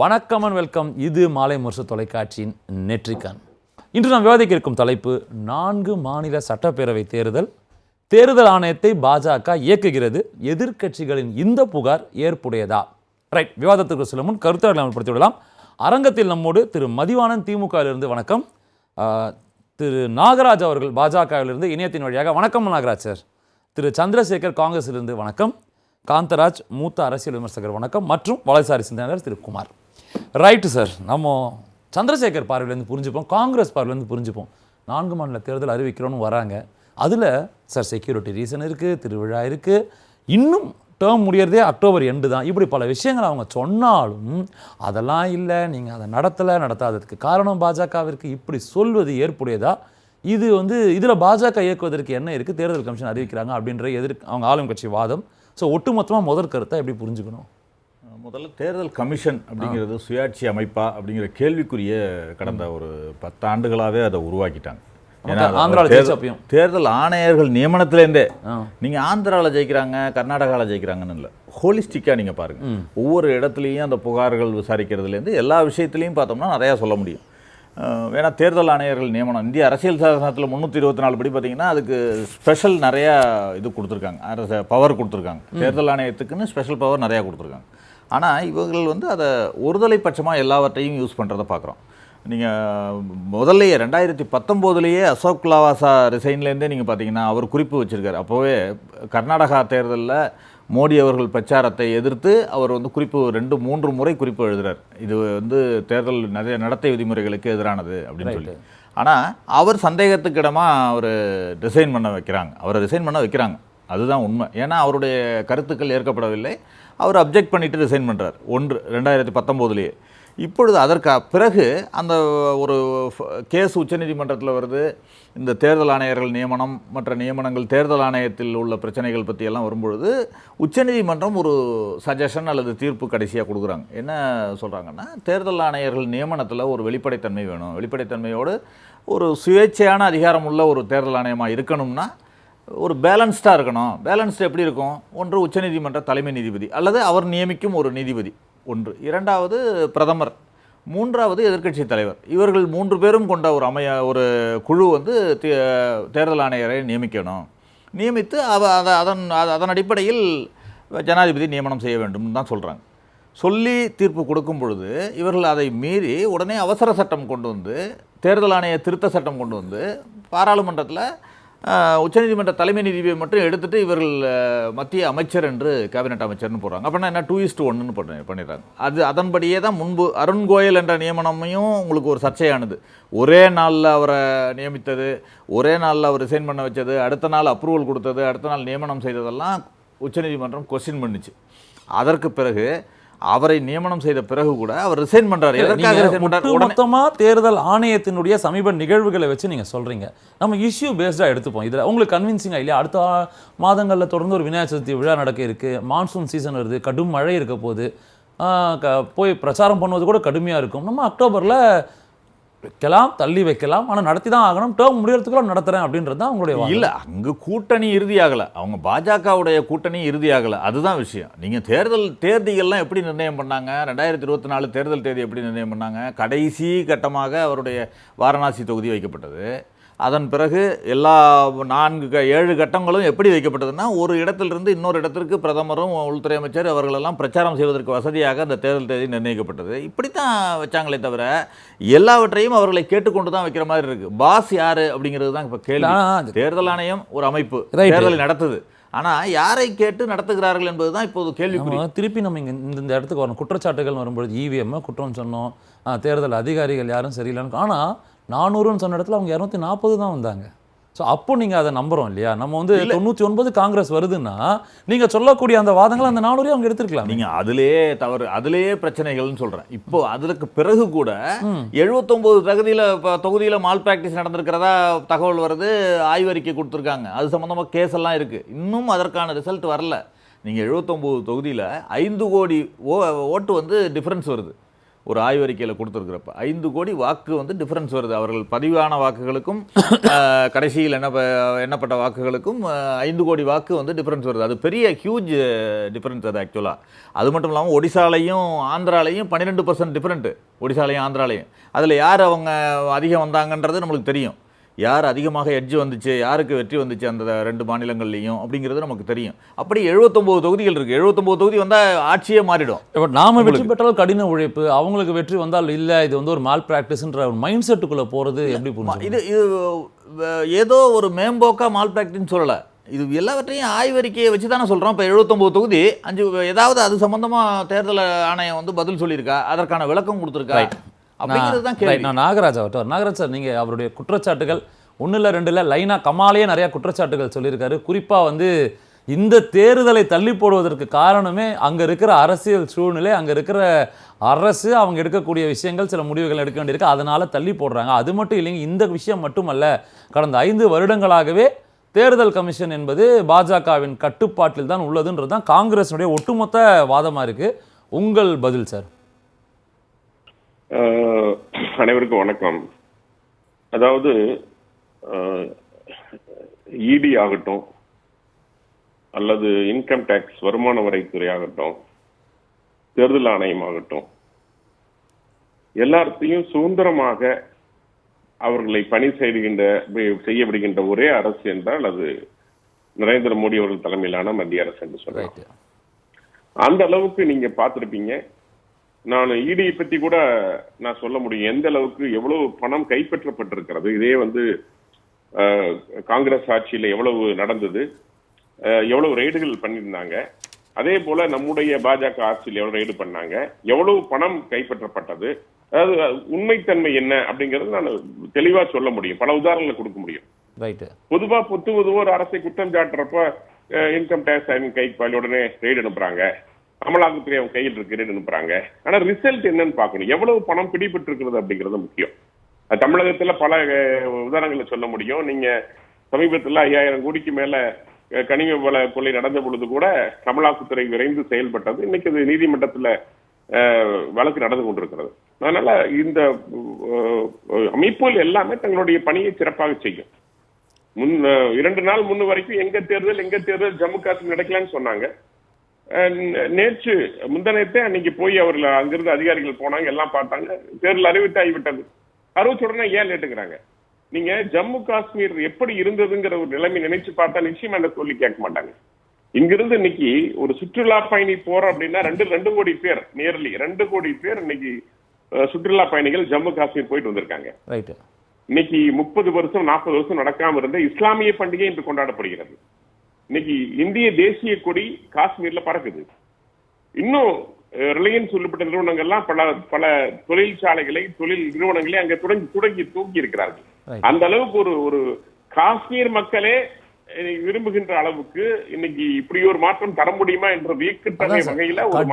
வணக்கம் and welcome. இது மாலை முரசு தொலைக்காட்சியின் நெற்றிக்கண். இன்று நாம் விவாதிக்க இருக்கும் தலைப்பு 4 மாநில சட்டப்பேரவை தேர்தல் ஆணையத்தை பாஜக இயக்குகிறது, எதிர்க்கட்சிகளின் இந்த புகார் ஏற்புடையதா? ரைட், விவாதத்திற்கு செல்லும் முன் கருத்துக்களை அமல்படுத்தி விடலாம். அரங்கத்தில் நம்மோடு திரு மதிவாணன் திமுகவிலிருந்து வணக்கம், திரு நாகராஜ் அவர்கள் பாஜகவிலிருந்து இணையத்தின் வழியாக வணக்கம் நாகராஜ் சார், திரு சந்திரசேகர் காங்கிரஸிலிருந்து வணக்கம், காந்தராஜ் மூத்த அரசியல் விமர்சகர் வணக்கம், மற்றும் வலதுசாரி சிந்தனையாளர் திரு குமார். ரைட்டு சார், நம்ம சந்திரசேகர் பார்வையிலேருந்து புரிஞ்சுப்போம், காங்கிரஸ் பார்வையிலேருந்து புரிஞ்சுப்போம். 4 மாநில தேர்தல் அறிவிக்கிறோன்னு வராங்க, அதில் சார் செக்யூரிட்டி ரீசன் இருக்குது, திருவிழா இருக்குது, இன்னும் டேர்ம் முடியறதே அக்டோபர் எண்டு தான், இப்படி பல விஷயங்கள் அவங்க சொன்னாலும் அதெல்லாம் இல்லை, நீங்கள் அதை நடத்தாததுக்கு காரணம் பாஜகவிற்கு, இப்படி சொல்வது ஏற்புடையதா? இது இதில் பாஜக இயக்குவதற்கு என்ன இருக்குது, தேர்தல் கமிஷன் அறிவிக்கிறாங்க அப்படின்ற அவங்க ஆளும் கட்சி வாதம். ஸோ ஒட்டுமொத்தமாக முதல் கருத்தை எப்படி புரிஞ்சுக்கணும்? முதல்ல தேர்தல் கமிஷன் அப்படிங்கிறது சுயாட்சி அமைப்பா அப்படிங்கிற கேள்விக்குரிய கடந்த ஒரு 10 ஆண்டுகளாகவே அதை உருவாக்கிட்டாங்க. ஏன்னா தேர்தல் ஆணையர்கள் நியமனத்திலேருந்தே நீங்கள் ஆந்திராவில் ஜெயிக்கிறாங்க, கர்நாடகாவில் ஜெயிக்கிறாங்கன்னு இல்லை, ஹோலிஸ்டிக்காக நீங்கள் பாருங்கள். ஒவ்வொரு இடத்துலையும் அந்த புகார்கள் விசாரிக்கிறதுலேருந்து எல்லா விஷயத்துலையும் பார்த்தோம்னா நிறையா சொல்ல முடியும். ஏன்னா தேர்தல் ஆணையர்கள் நியமனம் இந்திய அரசியல் சாசனத்தில் 324 படி பார்த்தீங்கன்னா அதுக்கு ஸ்பெஷல் நிறையா இது கொடுத்துருக்காங்க, பவர் கொடுத்துருக்காங்க. தேர்தல் ஆணையத்துக்குன்னு ஸ்பெஷல் பவர் நிறையா கொடுத்துருக்காங்க. ஆனால் இவர்கள் அதை ஒருதலை பட்சமாக எல்லாவற்றையும் யூஸ் பண்ணுறதை பார்க்குறோம். நீங்கள் முதல்லையே 2019 அசோக் லாவாசா ரிசைன்லேருந்தே நீங்கள் பார்த்தீங்கன்னா அவர் குறிப்பு வச்சுருக்காரு. அப்போவே கர்நாடகா தேர்தலில் மோடி அவர்கள் பிரச்சாரத்தை எதிர்த்து அவர் குறிப்பு 2-3 முறை குறிப்பு எழுதுகிறார். இது தேர்தல் நிறைய நடத்தை விதிமுறைகளுக்கு எதிரானது அப்படின்னு சொல்லி. ஆனால் அவர் சந்தேகத்துக்கிடமாக அவரை ரிசைன் பண்ண வைக்கிறாங்க. அதுதான் உண்மை. ஏன்னா அவருடைய கருத்துக்கள் ஏற்கப்படவில்லை, அவர் அப்ஜெக்ட் பண்ணிவிட்டு ரிசைன் பண்ணுறார் 2019. இப்பொழுது அதற்கு பிறகு அந்த ஒரு கேஸ் உச்சநீதிமன்றத்தில் வருது. இந்த தேர்தல் ஆணையர்கள் நியமனம், மற்ற நியமனங்கள், தேர்தல் ஆணையத்தில் உள்ள பிரச்சனைகள் பற்றியெல்லாம் வரும்பொழுது உச்சநீதிமன்றம் ஒரு சஜஷன் அல்லது தீர்ப்பு கடைசியாக கொடுக்குறாங்க. என்ன சொல்கிறாங்கன்னா, தேர்தல் ஆணையர்கள் நியமனத்தில் ஒரு வெளிப்படைத்தன்மை வேணும், வெளிப்படைத்தன்மையோடு ஒரு சுயேட்சையான அதிகாரம் உள்ள ஒரு தேர்தல் ஆணையமாக இருக்கணும்னா ஒரு பேலன்ஸ்டாக இருக்கணும். பேலன்ஸ்டு எப்படி இருக்கும்? ஒன்று உச்சநீதிமன்ற தலைமை நீதிபதி அல்லது அவர் நியமிக்கும் ஒரு நீதிபதி ஒன்று, 2வது பிரதமர், 3வது எதிர்க்கட்சி தலைவர். இவர்கள் 3 பேரும் கொண்ட ஒரு குழு தேர்தல் ஆணையரை நியமித்து அதன் அடிப்படையில் ஜனாதிபதி நியமனம் செய்ய வேண்டும் தான் சொல்கிறாங்க. சொல்லி தீர்ப்பு கொடுக்கும் பொழுது இவர்கள் அதை மீறி உடனே அவசர சட்டம் கொண்டு வந்து, தேர்தல் ஆணைய திருத்த சட்டம் கொண்டு வந்து பாராளுமன்றத்தில் உச்சநீதிமன்ற தலைமை நீதிபதியை மட்டும் எடுத்துகிட்டு இவர்கள் மத்திய அமைச்சர் என்று கேபினட் அமைச்சர்னு போடுறாங்க. அப்படின்னா என்ன, 2:1 பண்ணிடுறாங்க. அதன்படியே தான் முன்பு அருண் கோயல் என்ற நியமனமையும் உங்களுக்கு ஒரு சர்ச்சையானது. ஒரே நாளில் அவரை நியமித்தது, ஒரே நாளில் அவர் ரிசைன் பண்ண வச்சது, அடுத்த நாள் அப்ரூவல் கொடுத்தது, அடுத்த நாள் நியமனம் செய்ததெல்லாம் உச்சநீதிமன்றம் கொஸ்டின் பண்ணிச்சு. அதற்கு பிறகு அவரை நியமனம் செய்த பிறகு கூட அவர் ரிசைன் பண்றாரு. மொத்தமாக தேர்தல் ஆணையத்தினுடைய சமீப நிகழ்வுகளை வச்சு நீங்க சொல்றீங்க, நம்ம இஷ்யூ பேஸ்டா எடுத்துப்போம். இதுல உங்களுக்கு கன்வின்சிங்கா இல்லையா? அடுத்த மாதங்களில் தொடர்ந்து ஒரு விநாயகர் சதுர்த்தி விழா நடக்க இருக்கு, மான்சூன் சீசன் வருது, கடும் மழை இருக்க போது, போய் பிரச்சாரம் பண்ணுவது கூட கடுமையா இருக்கும். நம்ம அக்டோபர்ல வைக்கலாம், தள்ளி வைக்கலாம், ஆனால் நடத்தி தான் ஆகணும், டேர்ம் முடியறதுக்குள்ள நடத்துறேன் அப்படின்றது தான் அவங்களுடைய இல்லை. அங்கே கூட்டணி இறுதியாகலை, அவங்க பாஜகவுடைய கூட்டணி இறுதியாகலை, அதுதான் விஷயம். நீங்கள் தேதிகள்லாம் எப்படி நிர்ணயம் பண்ணாங்க, 2024 தேர்தல் தேதி எப்படி நிர்ணயம் பண்ணாங்க? கடைசி கட்டமாக அவருடைய வாரணாசி தொகுதி வைக்கப்பட்டது. அதன் பிறகு எல்லா 7 கட்டங்களும் எப்படி வைக்கப்பட்டதுன்னா, ஒரு இடத்திலிருந்து இன்னொரு இடத்திற்கு பிரதமரும் உள்துறை அமைச்சர் அவர்களெல்லாம் பிரச்சாரம் செய்வதற்கு வசதியாக அந்த தேர்தல் தேதி நிர்ணயிக்கப்பட்டது. இப்படித்தான் வச்சாங்களே தவிர எல்லாவற்றையும் அவர்களை கேட்டுக்கொண்டு தான் வைக்கிற மாதிரி இருக்கு. பாஸ் யாரு அப்படிங்கிறது தான் இப்போ கேள்வி. தேர்தல் ஆணையம் ஒரு அமைப்பு தேர்தலை நடத்துது, ஆனால் யாரை கேட்டு நடத்துகிறார்கள் என்பது தான் இப்போது கேள்வி. திருப்பி நம்ம இங்கே இந்த இடத்துக்கு வரணும். குற்றச்சாட்டுகள் வரும்பொழுது இவிஎம் குற்றம் சொன்னோம், தேர்தல் அதிகாரிகள் யாரும் சரியில்லைன்னு. ஆனால் 400ன்னு சொன்ன இடத்துல அவங்க 240 தான் வந்தாங்க. ஸோ அப்போ நீங்கள் அதை நம்புகிறோம் இல்லையா? நம்ம 99 காங்கிரஸ் வருதுன்னா நீங்கள் சொல்லக்கூடிய அந்த வாதங்கள் அந்த 400 அவங்க எடுத்துருக்கலாம். நீங்கள் அதிலேயே பிரச்சனைகள்னு சொல்கிறேன். இப்போ அதுக்கு பிறகு கூட 79 தொகுதியில் மால் பிராக்டிஸ் நடந்திருக்கிறதா தகவல் வருது, ஆய்வறிக்கை கொடுத்துருக்காங்க, அது சம்மந்தமாக கேஸ் எல்லாம் இருக்குது. இன்னும் அதற்கான ரிசல்ட் வரல. நீங்கள் 79 தொகுதியில் 5 கோடி ஓட்டு டிஃப்ரென்ஸ் வருது. ஒரு ஆய்வறிக்கையில் கொடுத்துருக்கிறப்ப 5 கோடி வாக்கு வந்து டிஃபரன்ஸ் வருது. அவர்கள் பதிவான வாக்குகளுக்கும் கடைசியில் எண்ணப்பட்ட வாக்குகளுக்கும் 5 கோடி வாக்கு வந்து டிஃபரன்ஸ் வருது. அது பெரிய ஹியூஜ் டிஃபரன்ஸ் அது ஆக்சுவலாக. அது மட்டும் இல்லாமல் ஒடிசாலையும் ஆந்திராலையும் 12% டிஃபரெண்ட்டு, ஒடிசாலையும் ஆந்திராலையும். அதில் யார் அவங்க அதிகம் வந்தாங்கன்றது நம்மளுக்கு தெரியும். யார் அதிகமாக எட்ஜ் வந்துச்சு, யாருக்கு வெற்றி வந்துச்சு அந்த 2 மாநிலங்கள்லையும் அப்படிங்கிறது நமக்கு தெரியும். அப்படி 79 தொகுதிகள் இருக்குது. 79 தொகுதி வந்தால் ஆட்சியே மாறிடும். இப்போ நாம வெற்றி பெற்றால் கடின உழைப்பு, அவங்களுக்கு வெற்றி வந்தால் இல்லை இது வந்து ஒரு மால் ப்ராக்டிஸ்ன்ற ஒரு மைண்ட் செட்டுக்குள்ளே போகிறது எப்படி புரிஞ்சு? இது ஏதோ ஒரு மேம்போக்கா மால் ப்ராக்டிஸ்ன்னு சொல்லலை. இது எல்லாவற்றையும் ஆய்வறிக்கையை வச்சு தானே சொல்கிறோம். இப்போ 79 தொகுதி 5 ஏதாவது அது சம்மந்தமாக தேர்தல் ஆணையம் வந்து பதில் சொல்லியிருக்கா, அதற்கான விளக்கம் கொடுத்துருக்கா அப்படிங்கிறது தான் கேள்வி. நான் நாகராஜ் அவர்கிட்ட, நாகராஜ் சார், நீங்கள் அவருடைய குற்றச்சாட்டுகள் 1 இல்லை 2 இல்லை லைனாக கமாலே நிறையா குற்றச்சாட்டுகள் சொல்லியிருக்காரு. குறிப்பாக வந்து இந்த தேர்தலை தள்ளி போடுவதற்கு காரணமே அங்கே இருக்கிற அரசியல் சூழ்நிலை, அங்கே இருக்கிற அரசு, அவங்க எடுக்கக்கூடிய விஷயங்கள், சில முடிவுகள் எடுக்க வேண்டியிருக்கு, அதனால தள்ளி போடுறாங்க. அது மட்டும் இல்லைங்க, இந்த விஷயம் மட்டுமல்ல, கடந்த 5 வருடங்களாகவே தேர்தல் கமிஷன் என்பது பாஜகவின் கட்டுப்பாட்டில் தான் உள்ளதுன்றது தான் காங்கிரஸினுடைய ஒட்டுமொத்த வாதமாக இருக்குது. உங்கள் பதில் சார்? அனைவருக்கும் வணக்கம். அதாவது இடி ஆகட்டும் அல்லது இன்கம் டேக்ஸ் வருமான வரித்துறை ஆகட்டும், தேர்தல் ஆணையம் ஆகட்டும், எல்லாத்தையும் சுதந்திரமாக அவர்களை பணி செய்ய விடுகின்ற ஒரே அரசு என்றால் அது நரேந்திர மோடி அவர்கள் தலைமையிலான மத்திய அரசு என்று சொல்றாங்க. அந்த அளவுக்கு நீங்க பார்த்திருப்பீங்க. நான் இடியை பத்தி கூட நான் சொல்ல முடியும், எந்த அளவுக்கு எவ்வளவு பணம் கைப்பற்றப்பட்டிருக்கிறது. இதே வந்து காங்கிரஸ் ஆட்சியில எவ்வளவு நடந்தது, எவ்வளவு ரெய்டுகள் பண்ணியிருந்தாங்க, அதே போல நம்முடைய பாஜக ஆட்சியில் எவ்வளவு ரெய்டு பண்ணாங்க, எவ்வளவு பணம் கைப்பற்றப்பட்டது, அதாவது உண்மைத்தன்மை என்ன அப்படிங்கறது நான் தெளிவா சொல்ல முடியும். பல உதாரணங்களை கொடுக்க முடியும். பொதுவா ஒரு அரசை குற்றம் சாட்டுறப்ப இன்கம் டேக்ஸ் கைப்பாலி உடனே ரெய்டு அனுப்புறாங்க, அமலாக்கத்துறை அவங்க கையில் இருக்கு ரெய்டு அனுப்புறாங்க. ஆனா ரிசல்ட் என்னன்னு பார்க்கணும், எவ்வளவு பணம் பிடிபட்டு இருக்கிறது அப்படிங்கிறது முக்கியம். தமிழகத்துல பல உதாரணங்களை சொல்ல முடியும். நீங்க சமீபத்தில் 5000 கோடிக்கு மேல கனிம வள கொள்ளை நடந்த பொழுது கூட அமலாக்கத்துறை விரைந்து செயல்பட்டது. இன்னைக்கு அது நீதிமன்றத்துல வழக்கு நடந்து கொண்டிருக்கிறது. அதனால இந்த அமைப்புகள் எல்லாமே தங்களுடைய பணியை சிறப்பாக செய்யும். 2 நாள் முன்னு வரைக்கும் எங்க தேர்தல் ஜம்மு காஷ்மீர் நடக்கலான்னு சொன்னாங்க. நேற்று முந்தனத்தை அன்னைக்கு போய் அவர்கள் அங்கிருந்து அதிகாரிகள் போனாங்க, எல்லாம் பார்த்தாங்க, தேர்தல் அறிவித்தாகிவிட்டது. உடனே ஏன் லேட்டுங்கிறாங்க. நீங்க ஜம்மு காஷ்மீர் எப்படி இருந்ததுங்கிற ஒரு நிலைமை நினைச்சு பார்த்தா நிச்சயமா அந்த சொல்லி கேட்க மாட்டாங்க. இங்கிருந்து இன்னைக்கு ஒரு சுற்றுலா பயணி போற அப்படின்னா 2 கோடி பேர், நியர்லி 2 கோடி பேர் இன்னைக்கு சுற்றுலா பயணிகள் ஜம்மு காஷ்மீர் போயிட்டு வந்திருக்காங்க. இன்னைக்கு 30 வருஷம் 40 வருஷம் நடக்காம இருந்த இஸ்லாமிய பண்டிகை இன்று கொண்டாடப்படுகிறது. இன்னைக்கு இந்திய தேசிய கொடி காஷ்மீர்ல பறக்குது. இன்னும் ரிலையன்ஸ் உள்ளிட்ட நிறுவனங்கள்லாம் பல தொழிற்சாலைகளை, தொழில் நிறுவனங்களை அங்க தூக்கி இருக்கிறார்கள். அந்த அளவுக்கு ஒரு காஷ்மீர் மக்களே விரும்புகின்ற அளவுக்கு இன்னைக்கு இப்படி ஒரு மாற்றம் தர முடியுமா என்ற வியக்கத்தக்க வகையில ஒரு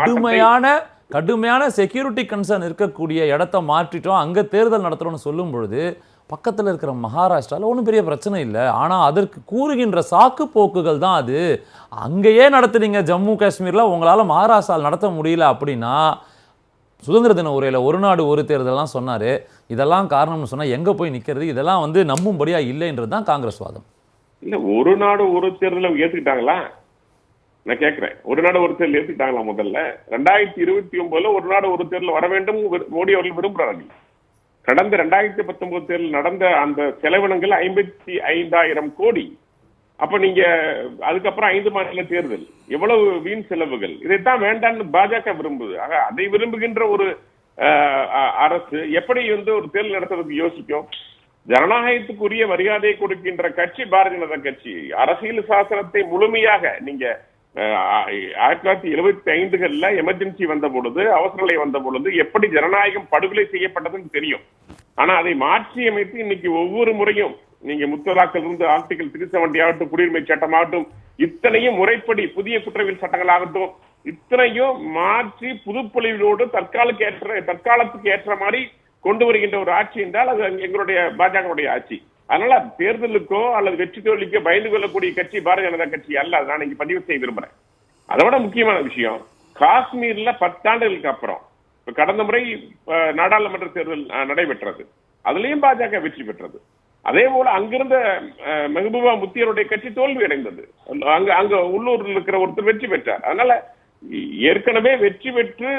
கடுமையான செக்யூரிட்டி கன்சர்ன் இருக்கக்கூடிய இடத்தை மாற்றிட்டோம், அங்க தேர்தல் நடத்துறோம்னு சொல்லும் பொழுது பக்கத்தில் இருக்கிற மகாராஷ்டிராவில் ஒன்றும் பெரிய பிரச்சனை இல்லை. ஆனால் அதற்கு கூறுகின்ற சாக்கு போக்குகள் தான் அது. அங்கேயே நடத்துறீங்க ஜம்மு காஷ்மீரில், உங்களால் மகாராஷ்டிராவில் நடத்த முடியல அப்படின்னா, சுதந்திர தின உரையில் ஒரு நாடு ஒரு தேர்தலாம் சொன்னார். இதெல்லாம் காரணம்னு சொன்னால் எங்கே போய் நிற்கிறது? இதெல்லாம் வந்து நம்பும்படியாக இல்லைன்றது தான் காங்கிரஸ் வாதம். இல்லை, ஒரு நாடு ஒரு தேர்தலை ஏற்றுக்கிட்டாங்களா? நான் கேட்குறேன், ஒரு நாடு ஒரு தேர்தல் ஏற்றுக்கிட்டாங்களா? முதல்ல 2029 ஒரு நாடு ஒரு தேர்தல் வர வேண்டும் மோடி அவர்கள் விரும்புகிறார்கள். கடந்த 2019 தேர்தல் நடந்த அந்த செலவினங்கள் 55,000 கோடி. அப்ப நீங்க அதுக்கப்புறம் 5 மாநில தேர்தல், எவ்வளவு வீண் செலவுகள். இதைத்தான் வேண்டான்னு பாஜக விரும்புது. ஆக அதை விரும்புகின்ற ஒரு அரசு எப்படி வந்து ஒரு தேர்தல் நடத்துறதுக்கு யோசிக்கும்? ஜனநாயகத்துக்குரிய மரியாதை கொடுக்கின்ற கட்சி பாரதிய ஜனதா கட்சி. அரசியல் சாசனத்தை முழுமையாக நீங்க 1975 எமர்ஜென்சி வந்த பொழுது, அவசர நிலை வந்த பொழுது எப்படி ஜனநாயகம் படுகொலை செய்யப்பட்டதுன்னு தெரியும். ஆனா அதை மாற்றி அமைத்து இன்னைக்கு ஒவ்வொரு முறையும் நீங்க முத்தலாக்கள் இருந்து ஆர்டிகல் 370 ஆகட்டும், குடியுரிமை சட்டம் ஆகட்டும், இத்தனையும் முறைப்படி புதிய குற்றவியல் சட்டங்கள் ஆகட்டும், இத்தனையும் மாற்றி புதுப்பொழிவோடு தற்காலத்துக்கு ஏற்ற மாதிரி கொண்டு வருகின்ற ஒரு ஆட்சி என்றால் அது எங்களுடைய பாஜகவுடைய ஆட்சி. அதனால தேர்தலுக்கோ அல்லது வெற்றி தோல்விக்கோ பயந்து கொள்ளக்கூடிய கட்சி பாரதிய ஜனதா கட்சி அல்ல. நான் இங்க பதிவு செய்ய விரும்புறேன். அதை விட முக்கியமான விஷயம், காஷ்மீர்ல 10 ஆண்டுகளுக்கு அப்புறம் கடந்த முறை நாடாளுமன்ற தேர்தல் நடைபெற்றது, அதுலயும் பாஜக வெற்றி பெற்றது. அதே போல அங்கிருந்த மெஹபூபா முஃப்தியருடைய கட்சி தோல்வி அடைந்தது. அங்க உள்ளூரில் இருக்கிற ஒருத்தர் வெற்றி பெற்றார். அதனால ஏற்கனவே வெற்றி பெற்று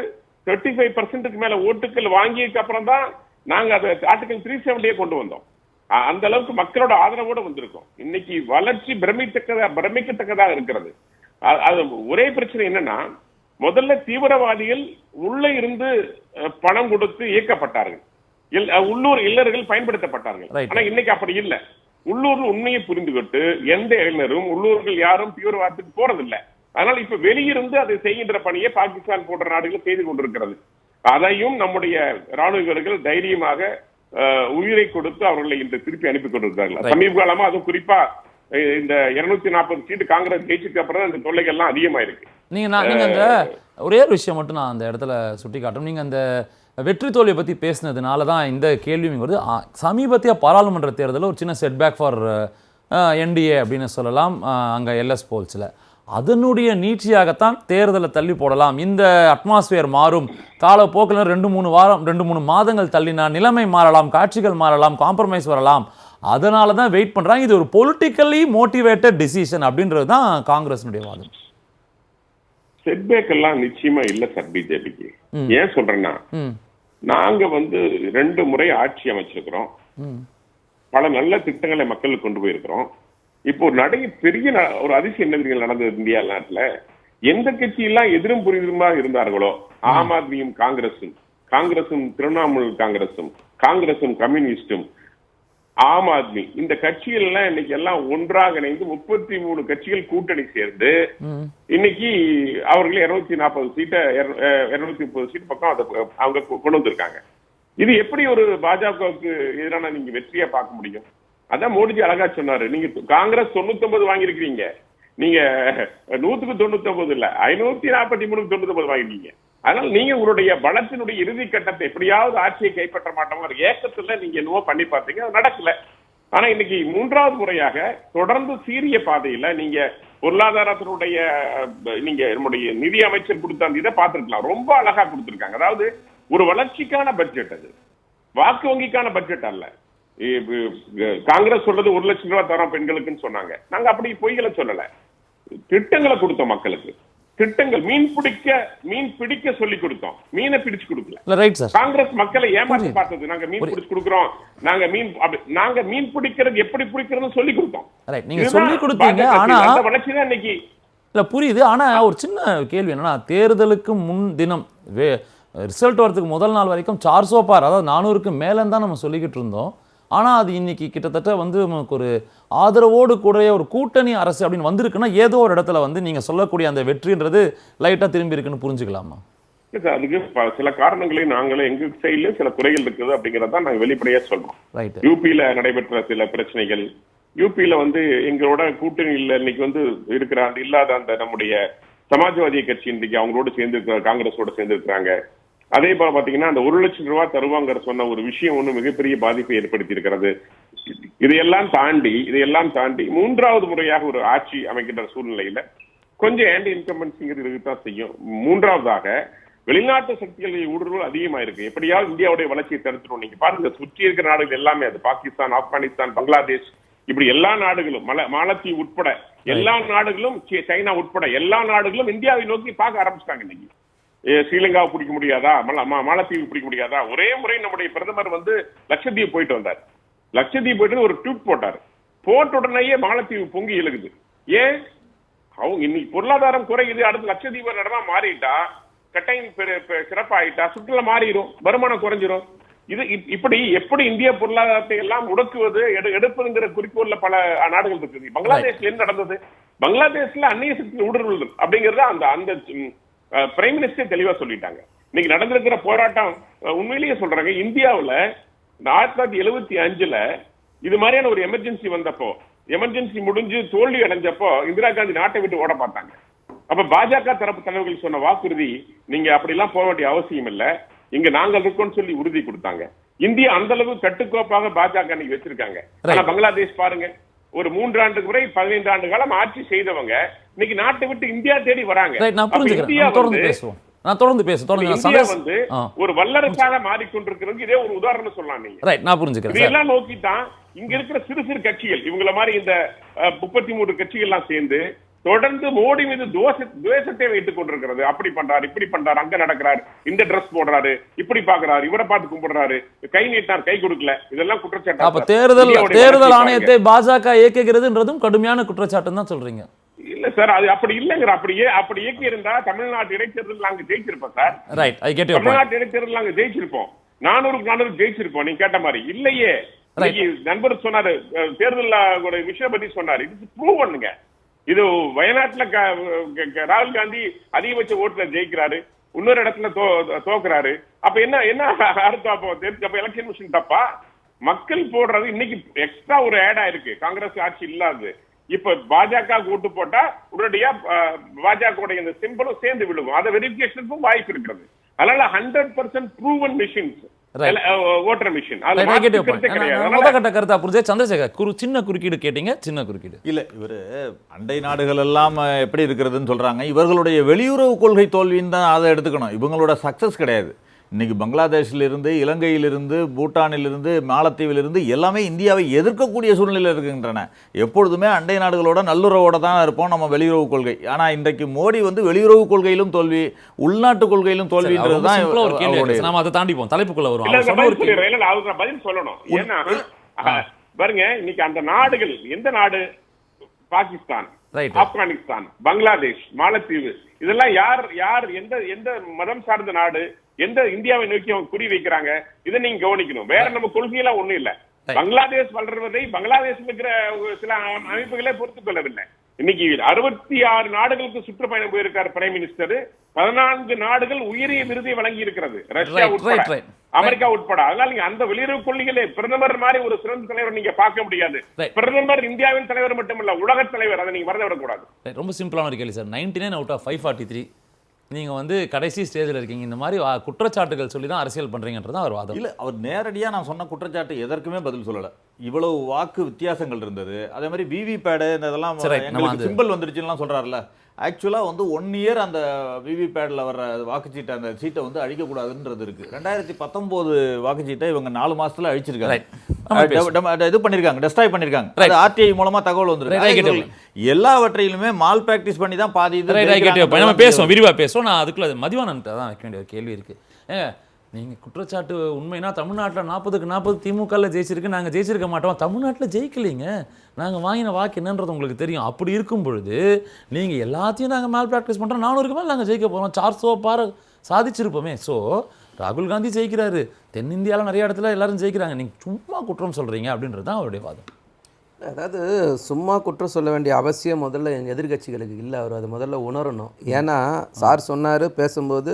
35% மேல ஓட்டுகள் வாங்கியதுக்கு அப்புறம் தான் நாங்க அதை ஆர்டிகல் 370 கொண்டு வந்தோம். அந்த அளவுக்கு மக்களோட ஆதரவோட வந்திருக்கோம். இன்னைக்கு வளர்ச்சி பிரமிக்கத்தக்கதாக இருக்கிறது. அது ஒரே பிரச்சனை என்னன்னா, முதல்ல தீவிரவாதிகள் உள்ள இருந்து பணம் கொடுத்து இயக்கப்பட்டார்கள், உள்ளூர் இல்லர்கள் பயன்படுத்தப்பட்டார்கள். ஆனா இன்னைக்கு அப்படி இல்லை. உள்ளூர் உண்மையை புரிந்துகிட்டு எந்த இளைஞரும் உள்ளூர்கள் யாரும் தீவிரவாதத்துக்கு போறதில்லை. அதனால இப்ப வெளியிருந்து அதை செய்கின்ற பணியை பாகிஸ்தான் போன்ற நாடுகள் செய்து கொண்டிருக்கிறது. அதையும் நம்முடைய ராணுவ வீரர்கள் தைரியமாக உயிரை கொடுத்து அவர்களை இன்று திருப்பி அனுப்பி கொண்டிருக்கிறார்கள். சமீப காலமா அதுவும் குறிப்பா இந்த 240 சீட்டு காங்கிரஸ் ஜெயிச்சுக்கு அப்புறம் இந்த தொல்லைகள் எல்லாம் அதிகமாயிருக்கு. நீங்க அந்த ஒரே ஒரு விஷயம் மட்டும் நான் அந்த இடத்துல சுட்டி காட்டும். நீங்க அந்த வெற்றி தோல்வியை பற்றி பேசினதுனால தான் இந்த கேள்வியும் வருது. சமீபத்திய பாராளுமன்ற தேர்தலில் ஒரு சின்ன செட்பேக் ஃபார் என்டிஏ அப்படின்னு சொல்லலாம். அங்கே எல்எஸ் போல்ஸில் அதனுடைய நீட்சியாகத்தான் தேர்தலை தள்ளி போடலாம், இந்த அட்மாஸ்பியர் மாறும், காலப்போக்கில் 2-3 மாதங்கள் தள்ளினா நிலைமை மாறலாம், காட்சிகள் மாறலாம், காம்ப்ரமைஸ் வரலாம், அதனால தான் வெயிட் பண்ணுறாங்க. இது ஒரு பொலிட்டிக்கலி மோட்டிவேட்டட் டிசிஷன் அப்படின்றது தான் காங்கிரஸினுடைய வாதம். செட்பேக் எல்லாம் நிச்சயமா இல்ல சார் பிஜேபிக்கு. ஏன் சொல்றேன்னா, நாங்க 2 முறை ஆட்சி அமைச்சிருக்கிறோம், பல நல்ல திட்டங்களை மக்களுக்கு கொண்டு போயிருக்கிறோம். இப்போ பெரிய ஒரு அதிசயம் என்ன நடந்தது இந்தியா நாட்டுல, எந்த கட்சியெல்லாம் எதிரும் புரிதுமாக இருந்தார்களோ, ஆம் ஆத்மியும் காங்கிரசும் திரிணாமுல் காங்கிரசும் கம்யூனிஸ்டும் ஆம் ஆத்மி, இந்த கட்சிகள் எல்லாம் இன்னைக்கு எல்லாம் ஒன்றாக இணைந்து 33 கட்சிகள் கூட்டணி சேர்ந்து இன்னைக்கு அவர்கள் 240 சீட்டை 230 சீட் பக்கம் அவங்க கொண்டு வந்திருக்காங்க. இது எப்படி ஒரு பாஜகவுக்கு எதிரான நீங்க வெற்றியா பார்க்க முடியும்? அதான் மோடிஜி அழகா சொன்னாரு, நீங்க காங்கிரஸ் 99 வாங்கியிருக்கீங்க, நீங்க 100க்கு 99 இல்ல 543க்கு 99 வாங்கிட்டீங்க. அதனால நீங்க உங்களுடைய பலத்தினுடைய இறுதி கட்டத்தை எப்படியாவது ஆட்சியை கைப்பற்ற மாட்டோம் ஏக்கத்துல நீங்க என்னவோ பண்ணி பார்த்தீங்க, அது நடக்கல. ஆனா இன்னைக்கு 3வது முறையாக தொடர்ந்து சீரிய பாதையில நீங்க பொருளாதாரத்தினுடைய நீங்க நம்முடைய நிதி அமைச்சர் கொடுத்த அந்த இதை பார்த்திருக்கலாம், ரொம்ப அழகா கொடுத்திருக்காங்க. அதாவது ஒரு வளர்ச்சிக்கான பட்ஜெட், அது வாக்கு வங்கிக்கான பட்ஜெட் அல்ல. காங்கிரஸ் சொல்றது 1 லட்சம் ரூபாய் தரோம் பெண்களுக்குன்னு சொன்னாங்க, நாங்க அப்படி பொய்களை சொல்லல, திட்டங்களை கொடுத்தோம் மக்களுக்கு. திட்டங்கள் மீன் பிடிக்க சொல்லி கொடுத்தோம், மீனை பிடிச்சு கொடுக்கல. காங்கிரஸ் மக்களை ஏமாற்றி பார்த்தது, நாங்க மீன் பிடிச்சு கொடுக்கிறோம், நாங்க மீன் பிடிக்கிறது எப்படி பிடிக்கிறதுன்னு சொல்லி கொடுத்தோம். நீங்க சொல்லி கொடுத்தீங்க, ஆனா வளர்ச்சி தான் இன்னைக்கு இல்ல புரியுது. ஆனா ஒரு சின்ன கேள்வி என்னன்னா, தேர்தலுக்கு முன் தினம் ரிசல்ட் வரதுக்கு முதல் நாள் வரைக்கும் 400 பார், அதாவது 400க்கு மேலேன்னு தான் நம்ம சொல்லிக்கிட்டு இருந்தோம். ஆனால் அது இன்னைக்கு கிட்டத்தட்ட நமக்கு ஒரு ஆதரவோடு கூடிய ஒரு கூட்டணி அரசு அப்படின்னு வந்திருக்குன்னா, ஏதோ ஒரு இடத்துல நீங்கள் சொல்லக்கூடிய அந்த வெற்றின்றது லைட்டாக திரும்பி இருக்குன்னு புரிஞ்சுக்கலாமா? அதுக்கு சில காரணங்களை நாங்களே எங்க சைட்ல சில குறைகள் இருக்குது அப்படிங்கறத நாங்க வெளிப்படையா சொல்றோம். யூபியில நடைபெற்ற சில பிரச்சனைகள், யூபியில எங்களோட கூட்டணியில் இன்னைக்கு இருக்கிற இல்லாத அந்த நம்முடைய சமாஜ்வாதி கட்சி இன்னைக்கு அவங்களோட சேர்ந்து காங்கிரஸோட சேர்ந்து இருக்கிறாங்க. அதே போல பாத்தீங்கன்னா அந்த 1 லட்சம் ரூபாய் தருவாங்க சொன்ன ஒரு விஷயம் மிகப்பெரிய பாதிப்பை ஏற்படுத்தி இருக்கிறது. இதையெல்லாம் தாண்டி 3வது முறையாக ஒரு ஆட்சி அமைக்கின்ற சூழ்நிலையில கொஞ்சம் ஆன்டி இன்கம்பன்சிங்கிறது இருக்குதான் செய்யும். 3வதாக வெளிநாட்டு சக்திகளின் ஊடுருவல் அதிகமா இருக்கு. எப்படியாவது இந்தியாவுடைய வளர்ச்சியை தடுத்துடும். நீங்க பாருங்க, சுற்றி இருக்கிற நாடுகள் எல்லாமே, அது பாகிஸ்தான், ஆப்கானிஸ்தான், பங்களாதேஷ், இப்படி எல்லா நாடுகளும், மாலத்தீவு உட்பட எல்லா நாடுகளும், சைனா உட்பட எல்லா நாடுகளும் இந்தியாவை நோக்கி பார்க்க ஆரம்பிச்சிட்டாங்க. இன்னைக்கு ஸ்ரீலங்காவை பிடிக்க முடியாதா, மாலத்தீவு பிடிக்க முடியாதா? ஒரே முறை நம்முடைய பிரதமர் லட்சத்தீவு போயிட்டு வந்தார். லட்சத்தீவு போயிட்டு ஒரு ட்வீட் போட்டார். போட்ட உடனேயே மாலத்தீவு பொங்கி எழுகுது. ஏன்? அவங்க இன்னைக்கு பொருளாதாரம் குறையுது, அடுத்து லட்சத்தீவு இடமா மாறிட்டா, கட்டாயம் சிறப்பாயிட்டா, சுற்றுலா மாறிடும், வருமானம் குறைஞ்சிரும். இது எப்படி இந்திய பொருளாதாரத்தை எல்லாம் முடக்குவது எடுப்பதுங்கிற குறிக்கோள்ல பல நாடுகள் இருக்குது. பங்களாதேஷ்ல என்ன நடந்தது? பங்களாதேஷ்ல அந்நிய சக்தி ஊடுருவல் அப்படிங்கறத அந்த பிரைம் மினிஸ்டர் தெளிவா சொல்லிட்டாங்க. இன்னைக்கு நடந்திருக்கிற போராட்டம் உண்மையிலேயே சொல்றாங்க, இந்தியாவுல 1975ல இது மாதிரியான ஒரு எமர்ஜென்சி வந்தப்போ, எமர்ஜென்சி முடிஞ்சு தோல்வி அடைஞ்சப்போ இந்திரா காந்தி நாட்டை விட்டு ஓட பார்த்தாங்க. அப்ப பாஜக தரப்பு தலைவர்கள் சொன்ன வாக்குறுதி, நீங்க அப்படி எல்லாம் போக வேண்டிய அவசியம் இல்ல, இங்க நாங்கள் இருக்கோம்னு சொல்லி உறுதி கொடுத்தாங்க. இந்தியா அந்த அளவு கட்டுக்கோப்பாக பாஜக இன்னைக்கு வச்சிருக்காங்க. ஆனா பங்களாதேஷ் பாருங்க, ஒரு 3 ஆண்டுக்கு முறை 15 ஆண்டு காலம் ஆட்சி செய்தவங்க இன்னைக்கு நாட்டை விட்டு இந்தியா தேடி வராங்க. நான் தொடர்ந்து தொடர்ந்து இந்தியா வந்து ஒரு வல்லரசாக மாறிக்கொண்டிருக்கிறது இதே ஒரு உதாரணம் சொல்லலாம் நீங்க. ரைட், நான் புரிஞ்சுக்கிறேன். இதெல்லாம் நோக்கி தான் இங்க இருக்கிற சிறு சிறு கட்சிகள் இவங்கள மாதிரி இந்த 33 கட்சிகள் எல்லாம் சேர்ந்து தொடர்ந்து மோடி மீது துவேஷத்தை வைத்துக் கொண்டிருக்கிறது. அப்படி பண்றாரு, இப்படி பண்றாரு, அங்க நடக்கிறாரு, இந்த ட்ரெஸ் போடுறாரு, இப்படி பாக்குறாரு, இவரை பார்த்து கும்பிடுறாரு, கை நீட்டார், கை கொடுக்கல, இதெல்லாம் குற்றச்சாட்டு. அப்ப தேர்தல் ஆணையத்தை பாஜக இயக்குகிறதுன்றதும் கடுமையான குற்றச்சாட்டு தான் சொல்றீங்க. இல்ல சார், அது அப்படி இல்லங்கிற. அப்படி இயக்கி இருந்தா தமிழ்நாட்டு இடைத்தேர்தல் நாங்க ஜெயிச்சிருப்போம் sir. Right, I get you. தமிழ்நாட்டு இடைத்தேர்தல் நாங்க ஜெயிச்சிருப்போம், 400 ஜெயிச்சிருப்போம். நீங்க கேட்ட மாதிரி இல்லையே. நண்பர் சொன்னாரு, தேர்தல் விஷயம் பத்தி சொன்னாரு. இது ப்ரூவ் பண்ணுங்க. இது வயநாட்டுல ராகுல் காந்தி அதிகபட்ச ஓட்டுல ஜெயிக்கிறாரு, இன்னொரு இடத்துல தோக்குறாரு. அப்ப என்ன அர்த்தம்? அப்ப எலெக்ஷன் மிஷின் தப்பா? மக்கள் போடுறது இன்னைக்கு எக்ஸ்ட்ரா ஒரு ஆட் ஆயிருக்கு. காங்கிரஸ் ஆட்சி இல்லாது இப்ப பாஜக ஓட்டு போட்டா உடனடியா பாஜக இந்த சிம்பிளும் சேர்ந்து விழுகும். அதை வெரிஃபிகேஷனுக்கும் வாய்ப்பு இருக்கிறது. அதனால 100% ப்ரூவன் மிஷின்ஸ் ஓட்டர் மிஷின். முதற்கட்ட கருத்தா புரிஞ்சு சந்திரசேகர் சின்ன குறுக்கீடு கேட்டீங்க. சின்ன குறுக்கீடு இல்ல, இவரு அண்டை நாடுகள் எல்லாம் எப்படி இருக்கிறதுன்னு சொல்றாங்க. இவர்களுடைய வெளியுறவு கொள்கை தோல்வின்னு தான் அதை எடுத்துக்கணும். இவங்களோட சக்சஸ் கிடையாது. இன்னைக்கு பங்களாதேஷிலிருந்து, இலங்கையிலிருந்து, பூட்டானிலிருந்து, மாலத்தீவிலிருந்து எல்லாமே இந்தியாவை எதிர்க்கக்கூடிய சூழ்நிலையில் இருக்கின்றன. எப்பொழுதுமே அண்டை நாடுகளோட நல்லுறவோட தான் இருப்போம் நம்ம வெளியுறவு கொள்கை. ஆனால் இன்றைக்கு மோடி வந்து வெளியுறவு கொள்கையிலும் தோல்வி, உள்நாட்டு கொள்கையிலும் தோல்வின்றது தான். நம்ம அதை தாண்டி போவோம், தலைப்புக்குள்ள வருவோம். பதில் சொல்லணும். ஏன்னா பாருங்க, இன்னைக்கு அந்த நாடுகள் எந்த நாடு? பாகிஸ்தான், ஆப்கானிஸ்தான், பங்களாதேஷ், மாலத்தீவு, இதெல்லாம் யார் எந்த மதம் சார்ந்த நாடு? எந்த இந்தியாவை நோக்கி அவங்க குறி வைக்கிறாங்க? இதை நீங்க கவனிக்கணும். வேற நம்ம கொள்கையெல்லாம் ஒண்ணும் இல்ல. பங்களாதேஷ் வளர்வதை பங்களாதேஷ் இருக்கிற சில அமைப்புகளே பொறுத்துக் கொள்ளவில்லை. இன்னைக்கு 66 நாடுகளுக்கு சுற்றுப்பயணம் போயிருக்காரு பிரைம் மினிஸ்டர். 14 நாடுகள் உயரிய விருதை வழங்கி இருக்கிறது, ரஷ்யா உட்பட, அமெரிக்கா உட்பட. அதனால நீங்க அந்த வெளியுறவு கொள்கையிலே பிரதமர் மாதிரி ஒரு சிறந்த தலைவர் நீங்க பார்க்க முடியாது. பிரதமர் இந்தியாவின் தலைவர் மட்டுமல்ல, உலக தலைவர். அதை நீங்க மறந்து விடக்கூடாது. ரொம்ப சிம்பிளான ஒரு கேள்வி சார். 99 out of 543 நீங்க வந்து கடைசி ஸ்டேஜில் இருக்கீங்க. இந்த மாதிரி குற்றச்சாட்டுகள் சொல்லி தான் அரசியல் பண்றீங்கன்றது அவர் வாதம். இல்ல, அவர் நேரடியாக நான் சொன்ன குற்றச்சாட்டு எதற்குமே பதில் சொல்லலை. இவ்வளவு வாக்கு வித்தியாசங்கள் இருந்தது. அதே மாதிரி விவிபேடு இதெல்லாம் சிம்பிள் வந்துருச்சுலாம் சொல்றாருல்ல. ஆக்சுவலாக வந்து 1 year அந்த விவிபேடில் வர்ற வாக்குச்சீட்டை, அந்த சீட்டை வந்து அழிக்கக்கூடாதுன்றது இருக்கு. 2019 வாக்குச்சீட்டை இவங்க 4 மாசத்துல அழிச்சிருக்காங்க, இது பண்ணிருக்காங்க, டெஸ்ட்ராய் பண்ணிருக்காங்க. அது ஆர்டிஐ மூலமா தகவல் வந்துருக்கு. எல்லாவற்றையிலுமே மால் பிராக்டிஸ் பண்ணி தான் பாதி இது. நம்ம பேசுவோம், விரிவா பேசுவோம். நான் அதுக்குள்ள மதிவானன் தான் வைக்க வேண்டிய ஒரு கேள்வி இருக்கு. நீங்கள் குற்றச்சாட்டு உண்மைனா தமிழ்நாட்டில் 40க்கு 40 திமுகவில் ஜெயிச்சிருக்கு, நாங்கள் ஜெயிச்சிருக்க மாட்டோம். தமிழ்நாட்டில் ஜெயிக்கலைங்க, நாங்கள் வாங்கின வாக்கு என்னன்றது உங்களுக்கு தெரியும். அப்படி இருக்கும் பொழுது நீங்கள் எல்லாத்தையும் நாங்கள் மேல் ப்ராக்டிஸ் பண்ணுறோம், 400க்கு மேலே நாங்கள் ஜெயிக்க போகிறோம், 400 பார் சாதிச்சிருப்போமே. ஸோ ராகுல் காந்தி ஜெயிக்கிறாரு, தென்னிந்தியாவில் நிறைய இடத்துல எல்லாரும் ஜெயிக்கிறாங்க, நீங்கள் சும்மா குற்றம் சொல்கிறீங்க அப்படின்றது தான் அவருடைய வாதம். அதாவது சும்மா குற்றம் சொல்ல வேண்டிய அவசியம் முதல்ல எங்கள் எதிர்கட்சிகளுக்கு இல்லை. அவர் அதை முதல்ல உணரணும். ஏன்னா சார் சொன்னார் பேசும்போது,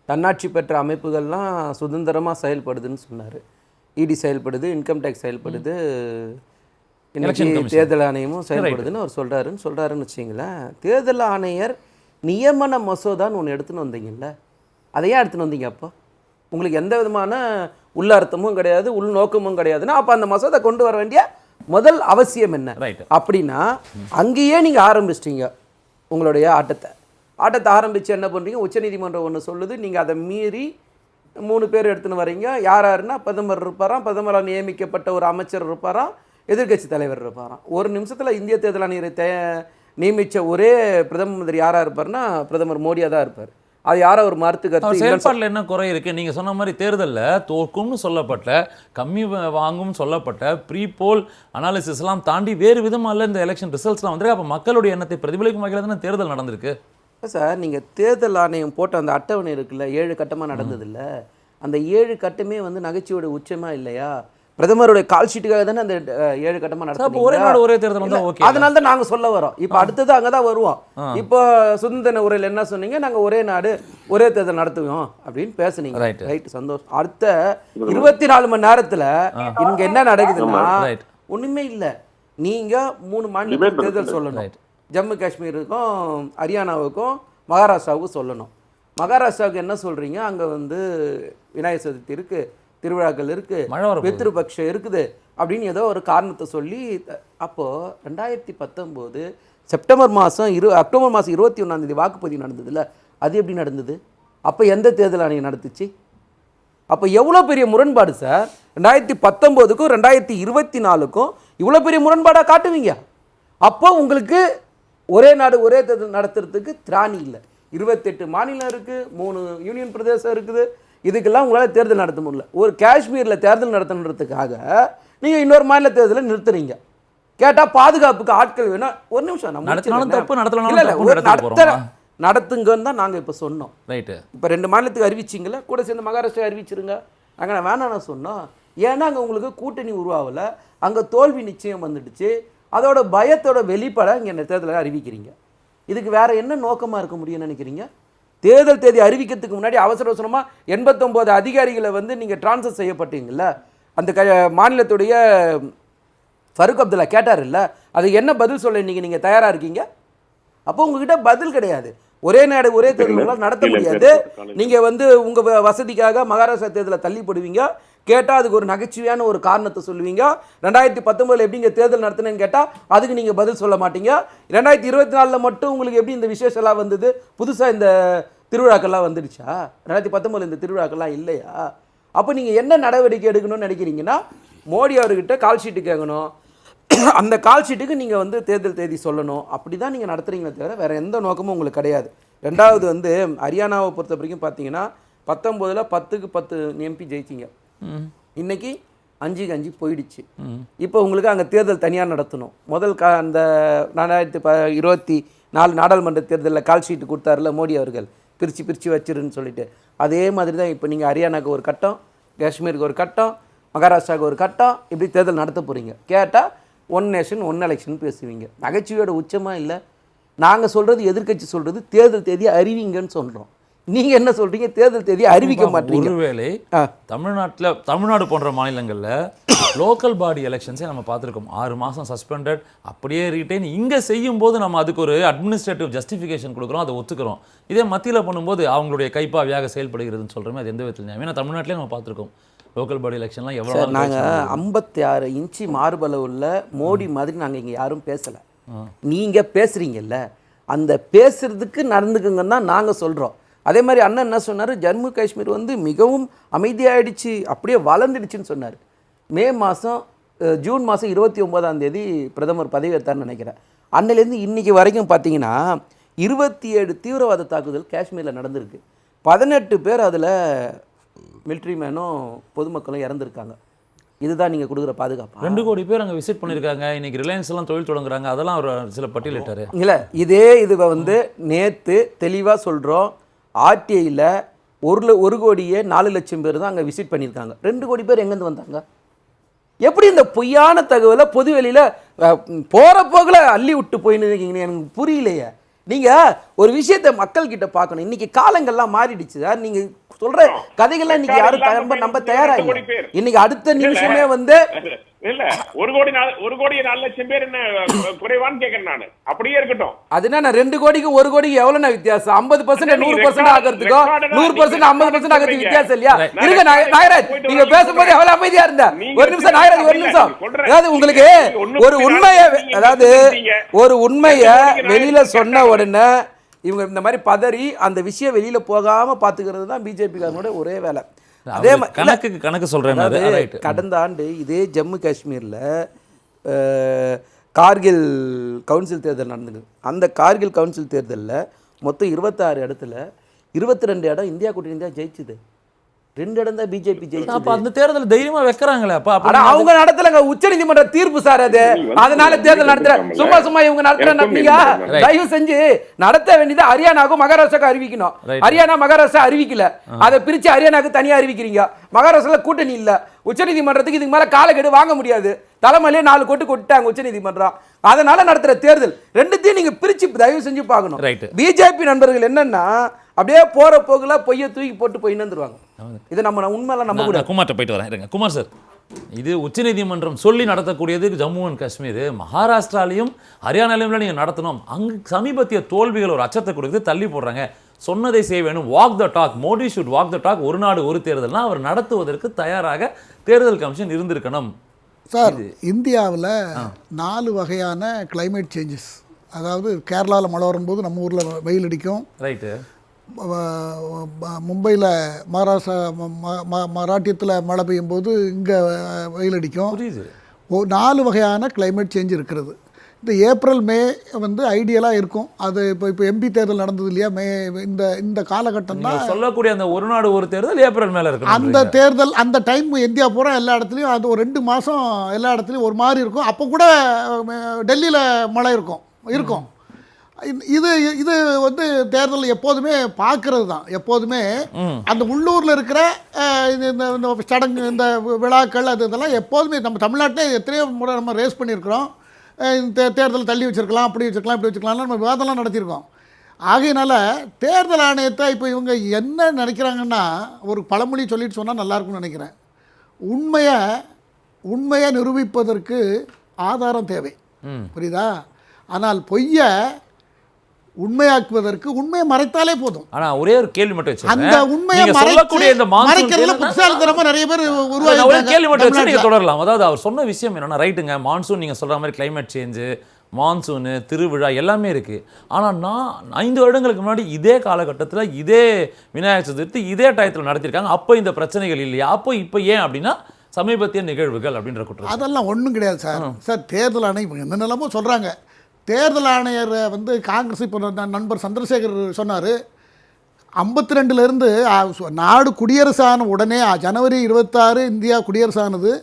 தன்னாட்சி பெற்ற அமைப்புகள்லாம் சுதந்திரமாக செயல்படுதுன்னு சொன்னார். இடி செயல்படுது, இன்கம் டேக்ஸ் செயல்படுது, தேர்தல் ஆணையமும் செயல்படுதுன்னு அவர் சொல்கிறாருன்னு வச்சிங்களேன். தேர்தல் ஆணையர் நியமன மசோதான்னு ஒன்று எடுத்துன்னு வந்தீங்கல்ல, அதையே எடுத்துன்னு வந்தீங்க. அப்போ உங்களுக்கு எந்த விதமான உள்ளர்த்தமும் கிடையாது, உள்நோக்கமும் கிடையாதுன்னா அப்போ அந்த மசோதா கொண்டு வர வேண்டிய முதல் அவசியம் என்ன? அப்படின்னா அங்கேயே நீங்கள் ஆரம்பிச்சிட்டீங்க உங்களுடைய ஆட்டத்தை ஆரம்பித்து என்ன பண்ணுறீங்க? உச்சநீதிமன்றம் ஒன்று சொல்லுது, நீங்கள் அதை மீறி 3 பேர் எடுத்துன்னு வரீங்க. யாருன்னா பிரதமர் இருப்பாராம், பிரதமரால் நியமிக்கப்பட்ட ஒரு அமைச்சர் இருப்பாராம், எதிர்கட்சி தலைவர் இருப்பாராம். ஒரு நிமிஷத்தில் இந்திய தேர்தல் ஆணையரை நியமித்த ஒரே பிரதம மந்திரி யாராக இருப்பார்னா பிரதமர் மோடியாக தான் இருப்பார். அது யாரோ ஒரு மறுத்து கருத்து. செயல்பாட்டில் என்ன குறை இருக்குது? நீங்கள் சொன்ன மாதிரி தேர்தலில் தோற்கும்னு சொல்லப்பட்ட, கம்மி வாங்கும் சொல்லப்பட்ட ப்ரீ போல் அனாலிசிஸ்லாம் தாண்டி வேறு விதமாக இந்த எலெக்ஷன் ரிசல்ட்ஸ்லாம் வந்துருக்கு. அப்போ மக்களுடைய எண்ணத்தை பிரதிபலிக்கும் வகையில் தானே தேர்தல் நடந்திருக்கு சார். நீங்கள் தேர்தல் ஆணையம் போட்ட அந்த அட்டவணை இருக்குல்ல, 7 கட்டமாக நடந்ததில்ல, அந்த 7 கட்டமே வந்து நகைச்சுவோட உச்சமாக இல்லையா? பிரதமருடைய கால் ஷீட்டுக்காக தானே அந்த 7 கட்டமாக நடந்தது. ஒரே நாடு ஒரே தேர்தல் வந்து ஓகே. அதனால தான் நாங்கள் சொல்ல வரோம். இப்போ அடுத்தது அங்கே தான் வருவோம். இப்போ சுதந்திர உரையில் என்ன சொன்னீங்க? நாங்கள் ஒரே நாடு ஒரே தேர்தல் நடத்துவோம் அப்படின்னு பேசுனீங்க. ரைட், சந்தோஷம். அடுத்த 24 மணி நேரத்தில் இங்கே என்ன நடக்குதுன்னா ஒன்றுமே இல்லை. நீங்கள் 3 மாநிலத்துக்கு தேர்தல் சொல்லணும். ஜம்மு காஷ்மீருக்கும் ஹரியானாவுக்கும் மகாராஷ்டிராவுக்கும் சொல்லணும். மகாராஷ்டிராவுக்கு என்ன சொல்கிறீங்க? அங்கே வந்து விநாயகர் சதுர்த்தி இருக்குது, திருவிழாக்கள் இருக்குது, பித்ருபக்ஷம் இருக்குது அப்படின்னு ஏதோ ஒரு காரணத்தை சொல்லி. அப்போது 2019 அக்டோபர் மாதம் 21 வாக்குப்பதிவு நடந்ததுல, அது எப்படி நடந்தது? அப்போ எந்த தேர்தல் ஆணையம் நடத்துச்சு? அப்போ எவ்வளோ பெரிய முரண்பாடு சார். 2019க்கும் 2024க்கும் இவ்வளோ பெரிய முரண்பாடாக காட்டுவீங்க. அப்போ உங்களுக்கு ஒரே நாடு ஒரே தேர்தல் நடத்துறதுக்கு திராணி இல்லை. 28 மாநிலம் இருக்குது, 3 யூனியன் பிரதேசம் இருக்குது. இதுக்கெல்லாம் உங்களால் தேர்தல் நடத்த முடியல. ஒரு காஷ்மீரில் தேர்தல் நடத்தணுன்றதுக்காக நீங்கள் இன்னொரு மாநில தேர்தலை நிறுத்துறீங்க. கேட்டால் பாதுகாப்புக்கு ஆட்கள் வேணும். ஒரு நிமிஷம், நம்ம நடத்துங்கன்னு தான் நாங்கள் இப்போ சொன்னோம். ரைட்டு. இப்போ 2 மாநிலத்துக்கு அறிவிச்சிங்களா, கூட சேர்ந்து மகாராஷ்டிரா அறிவிச்சிருங்க. நாங்கள் வேணாம்னு சொன்னோம். ஏன்னா அங்கே உங்களுக்கு கூட்டணி உருவாகலை, அங்கே தோல்வி நிச்சயம் வந்துடுச்சு. அதோட பயத்தோட வெளிப்பாடாக இங்கே இந்த தேர்தலை அறிவிக்கிறீங்க. இதுக்கு வேறு என்ன நோக்கமாக இருக்க முடியும்னு நினைக்கிறீங்க? தேர்தல் தேதி அறிவிக்கிறதுக்கு முன்னாடி அவசர அவசரமாக 89 அதிகாரிகளை வந்து நீங்கள் ட்ரான்ஸ்ஃபர் செய்யப்பட்டீங்கல்ல, அந்த மாநிலத்துடைய ஃபருக் அப்துல்லா கேட்டார் இல்லை, அது என்ன பதில் சொல்ல இன்றைக்கி நீங்கள் தயாராக இருக்கீங்க? அப்போ உங்ககிட்ட பதில் கிடையாது. ஒரே நாடு ஒரே தேர்தல் நடத்த முடியாது. நீங்கள் வந்து உங்கள் வசதிக்காக மகாராஷ்டிரா தேர்தலை தள்ளிப்படுவீங்க. கேட்டால் அதுக்கு ஒரு நகைச்சுவையான ஒரு காரணத்தை சொல்லுவீங்க. 2019 எப்படிங்க தேர்தல் நடத்தினேன்னு கேட்டால் அதுக்கு நீங்கள் பதில் சொல்ல மாட்டீங்க. 2024 மட்டும் உங்களுக்கு எப்படி இந்த விசேஷம்லாம் வந்தது? புதுசாக இந்த திருவிழாக்கள்லாம் வந்துடுச்சா? 2019 இந்த திருவிழாக்கள்லாம் இல்லையா? அப்போ நீங்கள் என்ன நடவடிக்கை எடுக்கணும்னு நினைக்கிறீங்கன்னா, மோடி அவர்கிட்ட கால் ஷீட்டு கேட்கணும். அந்த கால் ஷீட்டுக்கு நீங்கள் வந்து தேர்தல் தேதி சொல்லணும். அப்படி தான் நீங்கள் நடத்துகிறீங்களே தவிர வேறு எந்த நோக்கமும் உங்களுக்கு கிடையாது. ரெண்டாவது வந்து ஹரியானாவை பொறுத்த வரைக்கும் பார்த்தீங்கன்னா 19ல் 10க்கு 10 எம்பி ஜெயிச்சிங்க. இன்னைக்கு 5க்கு 5 போயிடுச்சு. இப்போ உங்களுக்கு அங்கே தேர்தல் தனியாக நடத்தணும். முதல் அந்த 2024 நாடாளுமன்ற தேர்தலில் கால் ஷீட்டு கொடுத்தாருல மோடி அவர்கள், பிரித்து வச்சிருன்னு சொல்லிட்டு, அதே மாதிரி தான் இப்போ நீங்கள் ஹரியானாவுக்கு ஒரு கட்டம், காஷ்மீருக்கு ஒரு கட்டம், மகாராஷ்டிராவுக்கு ஒரு கட்டம், இப்படி தேர்தல் நடத்த போகிறீங்க. கேட்டால் 1 நேஷன் 1 எலெக்ஷன் பேசுவீங்க. நகைச்சுவையோட உச்சமாக இல்லை. நாங்கள் சொல்கிறது, எதிர்க்கட்சி சொல்கிறது தேர்தல் தேதியை அறிவிங்கன்னு சொல்கிறோம். நீங்கள் என்ன சொல்கிறீங்க? தேர்தல் தேதியை அறிவிக்க மாட்டீங்க. ஒருவேளை தமிழ்நாடு போன்ற மாநிலங்களில் லோக்கல் பாடி எலெக்ஷன்ஸே நம்ம பார்த்துருக்கோம். 6 மாதம் சஸ்பெண்டட், அப்படியே ரீட்டைன். இங்கே செய்யும்போது நம்ம அதுக்கு ஒரு அட்மினிஸ்ட்ரேட்டிவ் ஜஸ்டிஃபிகேஷன் கொடுக்குறோம், அதை ஒத்துக்கிறோம். இதே மத்தியில் பண்ணும்போது அவங்களுடைய கைப்பாவியாக செயல்படுகிறதுன்னு சொல்கிறோமே, அது எந்த விதத்தில் நியாயம்? ஏன்னா தமிழ்நாட்டிலே நம்ம பார்த்துருக்கோம் லோக்கல் பாடி எலெக்ஷன்லாம் எவ்வளோ. நாங்கள் 56 இன்ச்சு மார்பளவு உள்ள மோடி மாதிரி நாங்கள் இங்கே யாரும் பேசலை. நீங்கள் பேசுகிறீங்கல்ல, அந்த பேசுறதுக்கு நடந்துக்குங்கன்னு தான் நாங்கள் சொல்கிறோம். அதே மாதிரி அண்ணன் என்ன சொன்னார்? ஜம்மு காஷ்மீர் வந்து மிகவும் அமைதியாகிடுச்சு, அப்படியே வளர்ந்துடுச்சுன்னு சொன்னார். ஜூன் மாதம் 29ஆம் தேதி பிரதமர் பதவி ஏற்றார்னு நினைக்கிறேன். அன்னிலேருந்து இன்றைக்கி வரைக்கும் பார்த்தீங்கன்னா 27 தீவிரவாத தாக்குதல் காஷ்மீரில் நடந்திருக்கு. 18 பேர் அதில் மிலிட்ரி மேனும் பொதுமக்களும் இறந்துருக்காங்க. இதுதான் நீங்கள் கொடுக்குற பாதுகாப்பு. 2 கோடி பேர் அங்கே விசிட் பண்ணியிருக்காங்க. இன்றைக்கி ரிலையன்ஸ் எல்லாம் தொழில் தொடங்குறாங்க. அதெல்லாம் ஒரு சில பட்டியலிட்டார். இல்லை, இதுவை வந்து நேற்று தெளிவாக சொல்கிறோம். ஆர்டிஐயில் 1 கோடியே 4 லட்சம் பேர் தான் அங்கே விசிட் பண்ணியிருக்காங்க. 2 கோடி பேர் எங்கேருந்து வந்தாங்க? எப்படி இந்த பொய்யான தகவலை பொது வெளியில் போகிற போக்கில் அள்ளி விட்டு போயின்னு இருக்கீங்கன்னு எனக்கு புரியலையே. நீங்கள் ஒரு விஷயத்தை மக்கள்கிட்ட பார்க்கணும். இன்றைக்கி காலங்கள்லாம் மாறிடுச்சு சார். நீங்கள் சொல்கிற கதைகள்லாம் இன்றைக்கி யாரும் நம்ப தயாராக. இன்னைக்கு அடுத்த நிமிஷமே வந்து இல்ல 1 கோடி 4 லட்சம் பேர் என்ன குறைவான்னு கேட்கறேன் நான். அப்படியே இருக்கட்டும். அதுனா நான் 2 கோடிக்கு 1 கோடிக்கு எவ்வளவு வித்தியாசம்? 50% 100% ஆகிறதுக்கோ 100% 50% ஆகிறதுக்கு வித்தியாசம் இல்லையா? இருங்க நாகராஜ், நீங்க பேசும்போது எவ்வளவு அமைதியா இருந்தா? ஒரு நிமிஷம் நாகராஜ், ஒரு நிமிஷம். அதாவது உங்களுக்கு ஒரு உண்மையை வெளியில சொன்ன உடனே இவங்க இந்த மாதிரி பதறி அந்த விஷயம் வெளியில போகாம பாத்துக்கிறது தான் பிஜேபி காரனோட ஒரே வேலை. அதே கணக்கு சொல்றேன். கடந்த ஆண்டு இதே ஜம்மு காஷ்மீரில் கார்கில் கவுன்சில் தேர்தல் நடந்தது. அந்த கார்கில் கவுன்சில் தேர்தலில் மொத்தம் 26 இடத்துல 22 இடம் இந்தியா கூட்டணி தான் ஜெயிச்சுது. 2 இடம் தான் பிஜேபி ஜெயிச்சு. அப்ப அந்த தேர்தல் தைரியமா வைக்கிறாங்களே. அவங்க நடத்தலங்க, உச்ச நீதிமன்ற தீர்ப்பு சார் அது. அதனால தேர்தல் நடத்துற சும்மா இவங்க நடத்துறீங்க. தயவு செஞ்சு நடத்த வேண்டியது ஹரியானாவுக்கும் மகாராஷ்டிராவுக்கும் அறிவிக்கணும். ஹரியானா மகாராஷ்டிரா அறிவிக்கல, அதை பிரிச்சு ஹரியானாவுக்கு தனியா அறிவிக்கிறீங்க. மகாராஷ்டிரால கூட்டணி இல்ல. உச்ச நீதிமன்றத்துக்கு இதுக்கு மேல காலக்கெடு வாங்க முடியாது. தலைமையிலே 4 கோட்டு கொட்டாங்க உச்ச நீதிமன்றம். அதனால நடத்துற தேர்தல் ரெண்டுத்தையும் நீங்க பிரிச்சு தயவு செஞ்சு பார்க்கணும். பிஜேபி நண்பர்கள் என்னன்னா அப்படியே போற போகுல பொய்ய தூக்கி போட்டு போயின்னு வந்துருவாங்க. இது நம்ம உண்மையெல்லாம் நம்ப கூட. குமார்ட்ட போயிட்டு வரேன். இருங்க குமார் சார், இது உச்சநீதிமன்றம் சொல்லி நடத்தக்கூடியது ஜம்மு அண்ட் காஷ்மீர். மகாராஷ்டிராலையும் ஹரியானாலையும் நீங்கள் நடத்தணும். அங்கு சமீபத்திய தோல்விகள் ஒரு அச்சத்தை கொடுத்து தள்ளி போடுறாங்க. சொன்னதை செய்ய வேணும். Walk the talk. Modi should walk the talk. ஒரு நாடு ஒரு தேர்தல்னா அவர் நடத்துவதற்கு தயாராக தேர்தல் கமிஷன் இருந்திருக்கணும். சார், இந்தியாவில் 4 வகையான கிளைமேட் சேஞ்சஸ். அதாவது கேரளாவில் மழை வரும்போது நம்ம ஊரில் வெயில் அடிக்கும். ரைட்டு. மும்பையில் மகாராஷ்டிரா மராட்டியத்தில் மழை பெய்யும் போது இங்கே வெயில் அடிக்கும். புரியுது. 4 வகையான கிளைமேட் சேஞ்ச் இருக்கிறது. இந்த ஏப்ரல் மே வந்து ஐடியலாக இருக்கும். அது இப்போ எம்பி தேர்தல் நடந்தது இல்லையா, மே இந்த காலகட்டம் தான் சொல்லக்கூடிய அந்த ஒரு நாடு ஒரு தேர்தல் ஏப்ரல் மேலே இருக்கு. அந்த தேர்தல் அந்த டைம் இந்தியா பூரா எல்லா இடத்துலையும் அது ஒரு 2 மாதம் எல்லா இடத்துலையும் ஒரு மாதிரி இருக்கும். அப்போ கூட டெல்லியில் மழை இருக்கும். இது இது வந்து தேர்தல் எப்போதுமே பார்க்கறது தான். எப்போதுமே அந்த உள்ளூரில் இருக்கிற இந்த சடங்கு, இந்த விழாக்கள், அது இதெல்லாம் எப்போதுமே நம்ம தமிழ்நாட்டிலே எத்தனையோ முறை நம்ம ரேஸ் பண்ணியிருக்கிறோம். தேர்தல் தள்ளி வச்சுருக்கலாம், அப்படி வச்சுருக்கலாம், இப்படி வச்சுருக்கலாம்னு நம்ம விவாதம்லாம் நடத்தியிருக்கோம். ஆகையினால தேர்தல் ஆணையத்தை இப்போ இவங்க என்ன நினைக்கிறாங்கன்னா, ஒரு பழமொழி சொல்லிட்டு சொன்னால் நல்லாயிருக்கும்னு நினைக்கிறேன். உண்மையை நிரூபிப்பதற்கு ஆதாரம் தேவை, புரியுதா? ஆனால் பொய்யை உண்மையாக்குவதற்கு உண்மையை மறைத்தாலே போதும். ஆனா ஒரே ஒரு கேள்வி மட்டும் வச்சு, அந்த உண்மையை மறைக்கிறதுல புத்திசாலித்தனமா நிறைய பேர் உருவாக்கி கேள்வி மட்டும் வச்சு நீங்க தொடரலாம். அதாவது அவர் சொன்ன விஷயம் என்னன்னா, ரைட்டுங்க, மான்சூன் நீங்க சொல்ற மாதிரி கிளைமேட் சேஞ்சு, மான்சூனு, திருவிழா எல்லாமே இருக்கு. ஆனா நான் 5 வருடங்களுக்கு முன்னாடி இதே காலகட்டத்தில் இதே விநாயகர் சதுர்த்தி இதே டயத்தில் நடத்திருக்காங்க. அப்போ இந்த பிரச்சனைகள் இல்லையா? அப்போ இப்போ ஏன் அப்படின்னா சமீபத்திய நிகழ்வுகள் அப்படின்ற குற்றம். அதெல்லாம் ஒன்றும் கிடையாது சார். தேர்தல் ஆணையம் என்னென்னமோ சொல்றாங்க. தேர்தல் ஆணையர் வந்து காங்கிரஸ் இப்போ நண்பர் சந்திரசேகர் சொன்னார், 52லேருந்து நாடு குடியரசான உடனே ஜனவரி 26 இந்தியா குடியரசானது,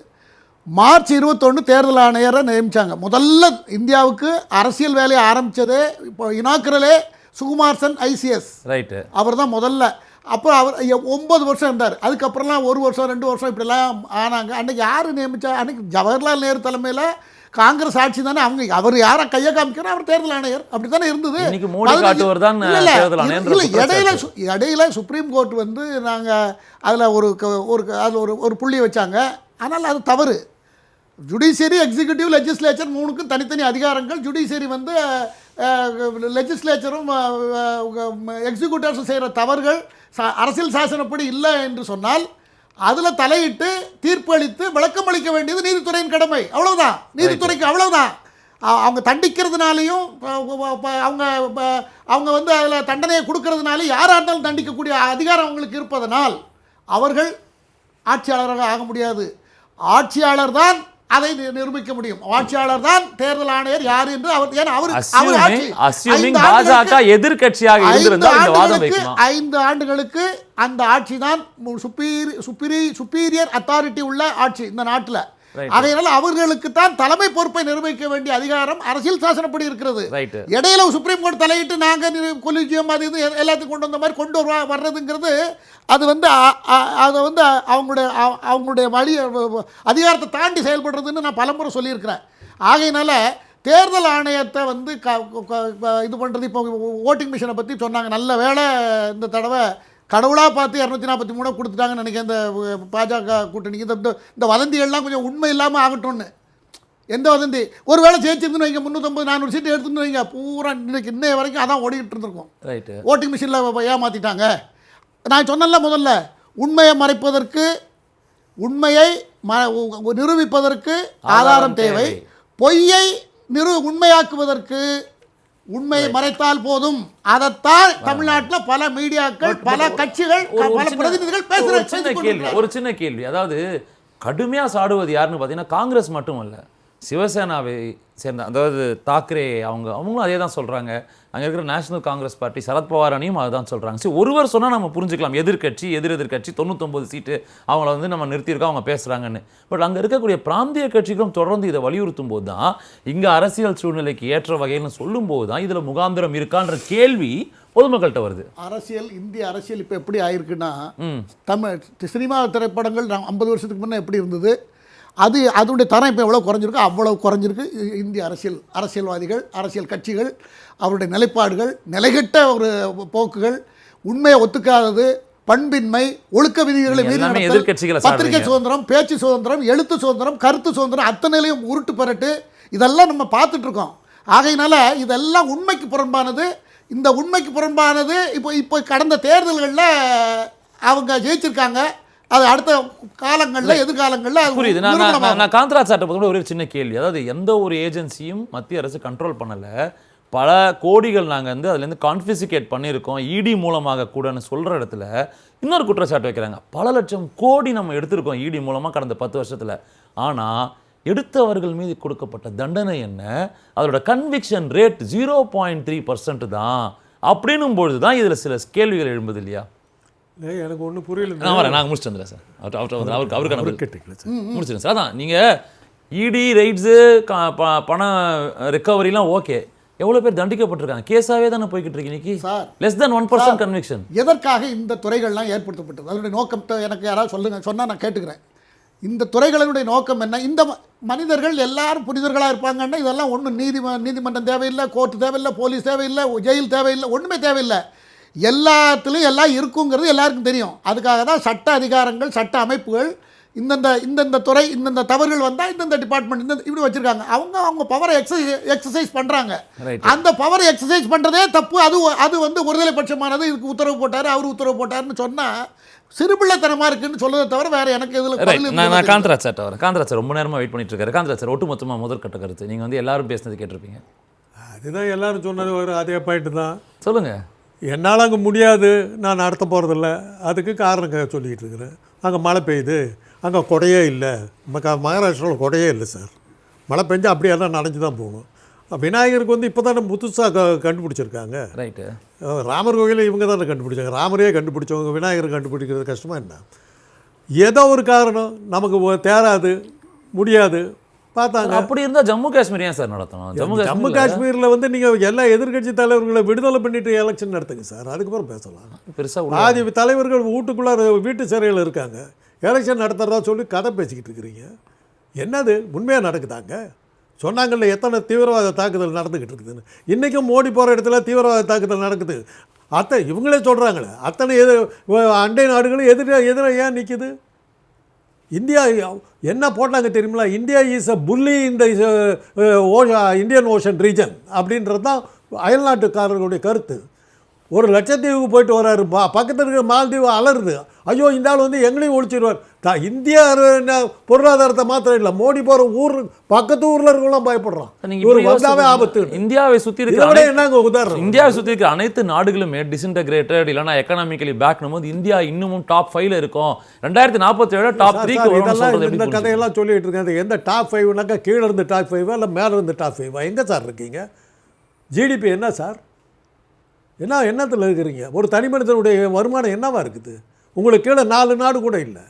மார்ச் 21 தேர்தல் ஆணையரை நியமித்தாங்க. முதல்ல இந்தியாவுக்கு அரசியல் வேலையை ஆரம்பித்ததே இப்போ இனாக்குரலே சுகுமார் சென் ஐசிஎஸ், ரைட்டு, அவர் தான் முதல்ல. அப்போ அவர் 9 வருஷம் இருந்தார். அதுக்கப்புறம்லாம் 1 வருஷம் 2 வருஷம் இப்படிலாம் ஆனாங்க. அன்றைக்கி யார் நியமித்தா? அன்றைக்கி ஜவஹர்லால் நேரு தலைமையில் காங்கிரஸ் ஆட்சி தானே. அவர் யாரை கையை காமிக்கிறோம், அவர் தேர்தல் ஆணையர். அப்படி தானே இருந்தது. இடையில சுப்ரீம் கோர்ட் வந்து நாங்கள் அதில் ஒரு புள்ளி வச்சாங்க. ஆனால் அது தவறு. ஜுடிஷியரி, எக்ஸிக்யூட்டிவ், லெஜிஸ்லேச்சர் 3க்கும் தனித்தனி அதிகாரங்கள். ஜுடிஷியரி வந்து லெஜிஸ்லேச்சரும் எக்ஸிக்யூட்டிவ்ஸும் செய்கிற தவறுகள் அரசியல் சாசனப்படி இல்லை என்று சொன்னால் அதில் தலையிட்டு தீர்ப்பு அளித்து விளக்கம் அளிக்க வேண்டியது நீதித்துறையின் கடமை. அவ்வளவுதான். நீதித்துறைக்கு அவ்வளவுதான். அவங்க தண்டிக்கிறதுனாலையும் அவங்க வந்து அதில் தண்டனையை கொடுக்கறதுனால யாராக இருந்தாலும் தண்டிக்கக்கூடிய அதிகாரம் அவங்களுக்கு இருப்பதனால் அவர்கள் ஆட்சியாளராக ஆக முடியாது. ஆட்சியாளர் தான் அதை நிரூபிக்க முடியும். ஆட்சியாளர் தான் தேர்தல் ஆணையர் யார் என்று அவர், ஏன்னா பாஜக எதிர்க்கட்சியாக இருந்திருந்தால் இந்த வாதம் வைக்குமா? 5 ஆண்டுகளுக்கு அந்த ஆட்சி தான் சுப்பீரியர் அத்தாரிட்டி உள்ள ஆட்சி இந்த நாட்டில். அதனால அவர்களுக்கு தான் தலைமை பொறுப்பை நிர்வகிக்க வேண்டிய அதிகாரம் அரசியல் சாசனப்படி இருக்கிறது. இடையில சுப்ரீம் கோர்ட் தலையிட்டு நாங்கள் கொலிஜியம் அது இது எல்லாத்தையும் கொண்டு வந்த மாதிரி கொண்டு வர்றதுங்கிறது அது வந்து அதை வந்து அவங்களுடைய வழி அதிகாரத்தை தாண்டி செயல்படுறதுன்னு நான் பலமுறை சொல்லியிருக்கிறேன். ஆகையினால தேர்தல் ஆணையத்தை வந்து இது பண்ணுறது, இப்போ ஓட்டிங் மிஷினை பற்றி சொன்னாங்க. நல்ல வேளை இந்த தடவை கடவுளாக பார்த்து 243 கொடுத்துட்டாங்கன்னு நினைக்கிறேன் இந்த பாஜக கூட்டணிக்கு. இந்த வதந்திகள்லாம் கொஞ்சம் உண்மை இல்லாமல் ஆகட்டும்னு. எந்த வதந்தி? ஒரு வேளை ஜெயிச்சிருந்துன்னு வைங்க, 350-400 சீட்டு எடுத்துன்னு வைங்க, பூரா இன்னைய வரைக்கும் அதான் ஓடிக்கிட்டு இருந்திருக்கும். ரைட்டு. ஓட்டிங் மிஷினில் ஏமாற்றிட்டாங்க. நான் சொன்னல முதல்ல, உண்மையை மறைப்பதற்கு, உண்மையை நிரூபிப்பதற்கு ஆதாரம் தேவை. பொய்யை உண்மையாக்குவதற்கு உண்மையை மறைத்தால் போதும். அதைத்தான் தமிழ்நாட்டில் பல மீடியாக்கள், பல கட்சிகள், பல பிரதிநிதிகள் பேசுகிறாங்க. ஒரு சின்ன கேள்வி, அதாவது கடுமையாக சாடுவது யாருன்னு பார்த்தீங்கன்னா காங்கிரஸ் மட்டும் அல்ல, சிவசேனாவை சேர்ந்த, அதாவது தாக்கரே அவங்களும் அதே தான் சொல்கிறாங்க. அங்கே இருக்கிற நேஷனல் காங்கிரஸ் பார்ட்டி சரத்பவார் அணியும் அதை தான் சொல்கிறாங்க. சரி, ஒருவர் சொன்னால் நம்ம புரிஞ்சுக்கலாம், எதிர்கட்சி எதிர்கட்சி 99 சீட்டு அவங்கள வந்து நம்ம நிறுத்தியிருக்கோம், அவங்க பேசுகிறாங்கன்னு. பட் அங்கே இருக்கக்கூடிய பிராந்திய கட்சிகளும் தொடர்ந்து இதை வலியுறுத்தும் போது தான், இங்கே அரசியல் சூழ்நிலைக்கு ஏற்ற வகைன்னு சொல்லும்போது தான் இதில் முகாந்திரம் இருக்கான்ற கேள்வி பொதுமக்கள்கிட்ட வருது. இந்திய அரசியல் இப்போ எப்படி ஆயிருக்குன்னா, சினிமா திரைப்படங்கள் 50 வருஷத்துக்கு முன்னே எப்படி இருந்தது, அதனுடைய தரம் இப்போ எவ்வளோ குறைஞ்சிருக்கு, அவ்வளோ குறைஞ்சிருக்கு. இந்திய அரசியல்வாதிகள், அரசியல் கட்சிகள், அவருடைய நிலைப்பாடுகள், நிலைகெட்ட ஒரு போக்குகள், உண்மையை ஒத்துக்காதது, பண்பின்மை, ஒழுக்க விதிகளை மீறி, பத்திரிகை சுதந்திரம், பேச்சு சுதந்திரம், எழுத்து சுதந்திரம், கருத்து சுதந்திரம், அத்தனையிலையும் உருட்டு பரட்டு, இதெல்லாம் நம்ம பார்த்துட்ருக்கோம். ஆகையினால இதெல்லாம் உண்மைக்கு புறம்பானது. இந்த உண்மைக்கு புறம்பானது இப்போ கடந்த தேர்தல்களில் அவங்க ஜெயிச்சிருக்காங்க. அது அடுத்த காலங்களில், எதிர்காலங்களில் புரியுது. நான் காந்தராஜ் சார்ட்ட ஒரு சின்ன கேள்வி, அதாவது எந்த ஒரு ஏஜென்சியும் மத்திய அரசு கண்ட்ரோல் பண்ணலை, பல கோடிகள் நாங்கள் வந்து அதுலேருந்து கான்ஃபிசிகேட் பண்ணியிருக்கோம் இடி மூலமாக கூடன்னு சொல்கிற இடத்துல இன்னொரு குற்றச்சாட்டு வைக்கிறாங்க. பல லட்சம் கோடி நம்ம எடுத்திருக்கோம் இடி மூலமாக கடந்த 10 வருஷத்தில். ஆனால் எடுத்தவர்கள் மீது கொடுக்கப்பட்ட தண்டனை என்ன, அதோட கன்விக்ஷன் ரேட் 0.3% தான். அப்படின்னும் பொழுது தான் இதில் சில கேள்விகள் எழும்புது இல்லையா? எனக்கு ஒன்றும் புரியல. நாங்கள் முடிச்சுட்டு வந்துடுறேன் சார். அவருக்கான முடிச்சிடுறேன் சார். அதான் நீங்கள் இடி ரைட்ஸு பண ரெக்கவரிலாம் ஓகே, எவ்வளோ பேர் தண்டிக்கப்பட்டிருக்காங்க? கேஸாகவே தானே போய்கிட்டு இருக்கு இன்னைக்கு. Less than 1% conviction. எதற்காக இந்த துறைகள்லாம் ஏற்படுத்தப்பட்டது? அதனுடைய நோக்கம் எனக்கு யாராவது சொன்னால் நான் கேட்டுக்கிறேன். இந்த துறைகளினுடைய நோக்கம் என்ன? இந்த மனிதர்கள் எல்லாரும் புனிதர்களாக இருப்பாங்கன்னா இதெல்லாம் ஒன்றும் நீதிமன்றம் தேவையில்லை, கோர்ட் தேவையில்லை, போலீஸ் தேவையில்லை, ஜெயில் தேவையில்லை, ஒன்றுமே தேவையில்லை. எல்லாத்துலேயும் எல்லாம் இருக்குங்கிறது எல்லாருக்கும் தெரியும். அதுக்காக தான் சட்ட அதிகாரங்கள், சட்ட அமைப்புகள் இந்தந்த துறை இந்தந்த தவறுகள் வந்தால் இந்தந்த டிபார்ட்மெண்ட் இப்படி வச்சுருக்காங்க. அவங்க பவரை எக்ஸசைஸ் பண்ணுறாங்க. அந்த பவரை எக்ஸசைஸ் பண்ணுறதே தப்பு. அது வந்து ஒருதலை பட்சமானது. இதுக்கு உத்தரவு போட்டார், அவர் உத்தரவு போட்டார்னு சொன்னால் சிறுபிள்ளைத்தனமாக இருக்குன்னு சொல்றதை தவிர வேற எனக்கு இதில் நான் காந்தராஜ் சார் ரொம்ப நேரமாக வெயிட் பண்ணிட்டு இருக்காரு. காந்தராஜ் சார், ஒட்டுமொத்தமாக முதற்கட்ட கருத்து. நீங்கள் வந்து எல்லாரும் பேசுனது கேட்டிருப்பீங்க. அதுதான் எல்லாரும் சொன்னது ஒரு அதே பாயிண்ட் தான். சொல்லுங்கள். என்னால் அங்கே முடியாது, நான் நடத்த போகிறதில்ல. அதுக்கு காரணம் சொல்லிக்கிட்டு இருக்கிறேன். அங்கே மழை பெய்யுது, அங்கே கொடையே இல்லை. மகாராஷ்டிராவில் கொடையே இல்லை சார். மழை பெஞ்சால் அப்படியே எல்லாம் நனைஞ்சு தான் போகணும். விநாயகருக்கு வந்து இப்போ தானே புதுசாக கண்டுபிடிச்சிருக்காங்க. ரைட்டு. ராமர் கோயிலை இவங்க தானே கண்டுபிடிச்சாங்க. ராமரே கண்டுபிடிச்சவங்க விநாயகரை கண்டுபிடிக்கிறது கஷ்டமாக என்ன? ஏதோ ஒரு காரணம் நமக்கு தேராது, முடியாது பார்த்தாங்க. அப்படி இருந்தால் ஜம்மு காஷ்மீர் ஏன் சார் நடத்தணும்? ஜம்மு காஷ்மீரில் வந்து நீங்கள் எல்லா எதிர்கட்சி தலைவர்களை விடுதலை பண்ணிட்டு எலெக்ஷன் நடத்துங்க சார். அதுக்கப்புறம் பேசலாம். பெருசாக ஆதி தலைவர்கள் வீட்டுக்குள்ளார வீட்டு சிறையில் இருக்காங்க. எலெக்ஷன் நடத்துறதா சொல்லி கதை பேசிக்கிட்டு இருக்கிறீங்க. என்னது உண்மையாக நடக்குதாங்க? சொன்னாங்கல்ல எத்தனை தீவிரவாத தாக்குதல் நடந்துக்கிட்டு இருக்குதுன்னு. இன்றைக்கும் மோடி போகிற இடத்துல தீவிரவாத தாக்குதல் நடக்குது. இவங்களே சொல்கிறாங்களே, அத்தனை அண்டை நாடுகளும் எதிராக ஏன் நிற்கிது? இந்தியா என்ன போட்டாங்க தெரியுங்களா? இந்தியா இஸ் அ புல்லி இந்த இந்தியன் ஓஷன் ரீஜன் அப்படின்றது தான் அயல்நாட்டுக்காரர்களுடைய கருத்து. ஒரு லட்சத்தீவுக்கு போயிட்டு வர்றாரு, பக்கத்தில் இருக்கிற மாலத்தீவு அலருது. ஐயோ இந்த ஆள் வந்து எங்களையும் ஒழிச்சிடுவார். இந்தியா பொருளாதாரத்தை மாத்திரம் இல்லை, மோடி போகிற ஊர் பக்கத்து ஊரில் இருக்கலாம் பயப்படுறான். இவர் வந்தாவே ஆபத்து. இந்தியாவை சுற்றி இருக்கிற என்னங்க உதாரணம்? இந்தியாவை சுற்றி இருக்கிற அனைத்து நாடுகளுமே டிஸ்இன்டகிரேட்டட் இல்லைனா எக்கனாமிக்கலி பேக்னும் போது இந்தியா இன்னமும் டாப் 5ல இருக்கும். 2047 டாப் 3க்கு இதெல்லாம் இந்த கதையெல்லாம் சொல்லிட்டு இருக்காங்க. எந்த டாப் 5னாக்கா கீழே இருந்து டாப் 5 இல்லை மேலே இருந்து டாப் 5 எங்கே சார் இருக்கீங்க? ஜிடிபி என்ன சார்? என்னத்தில் இருக்கிறீங்க? ஒரு தனி மனிதனுடைய வருமானம் என்னவா இருக்குது? உங்களுக்கு கீழே 4 நாடு கூட இல்லை.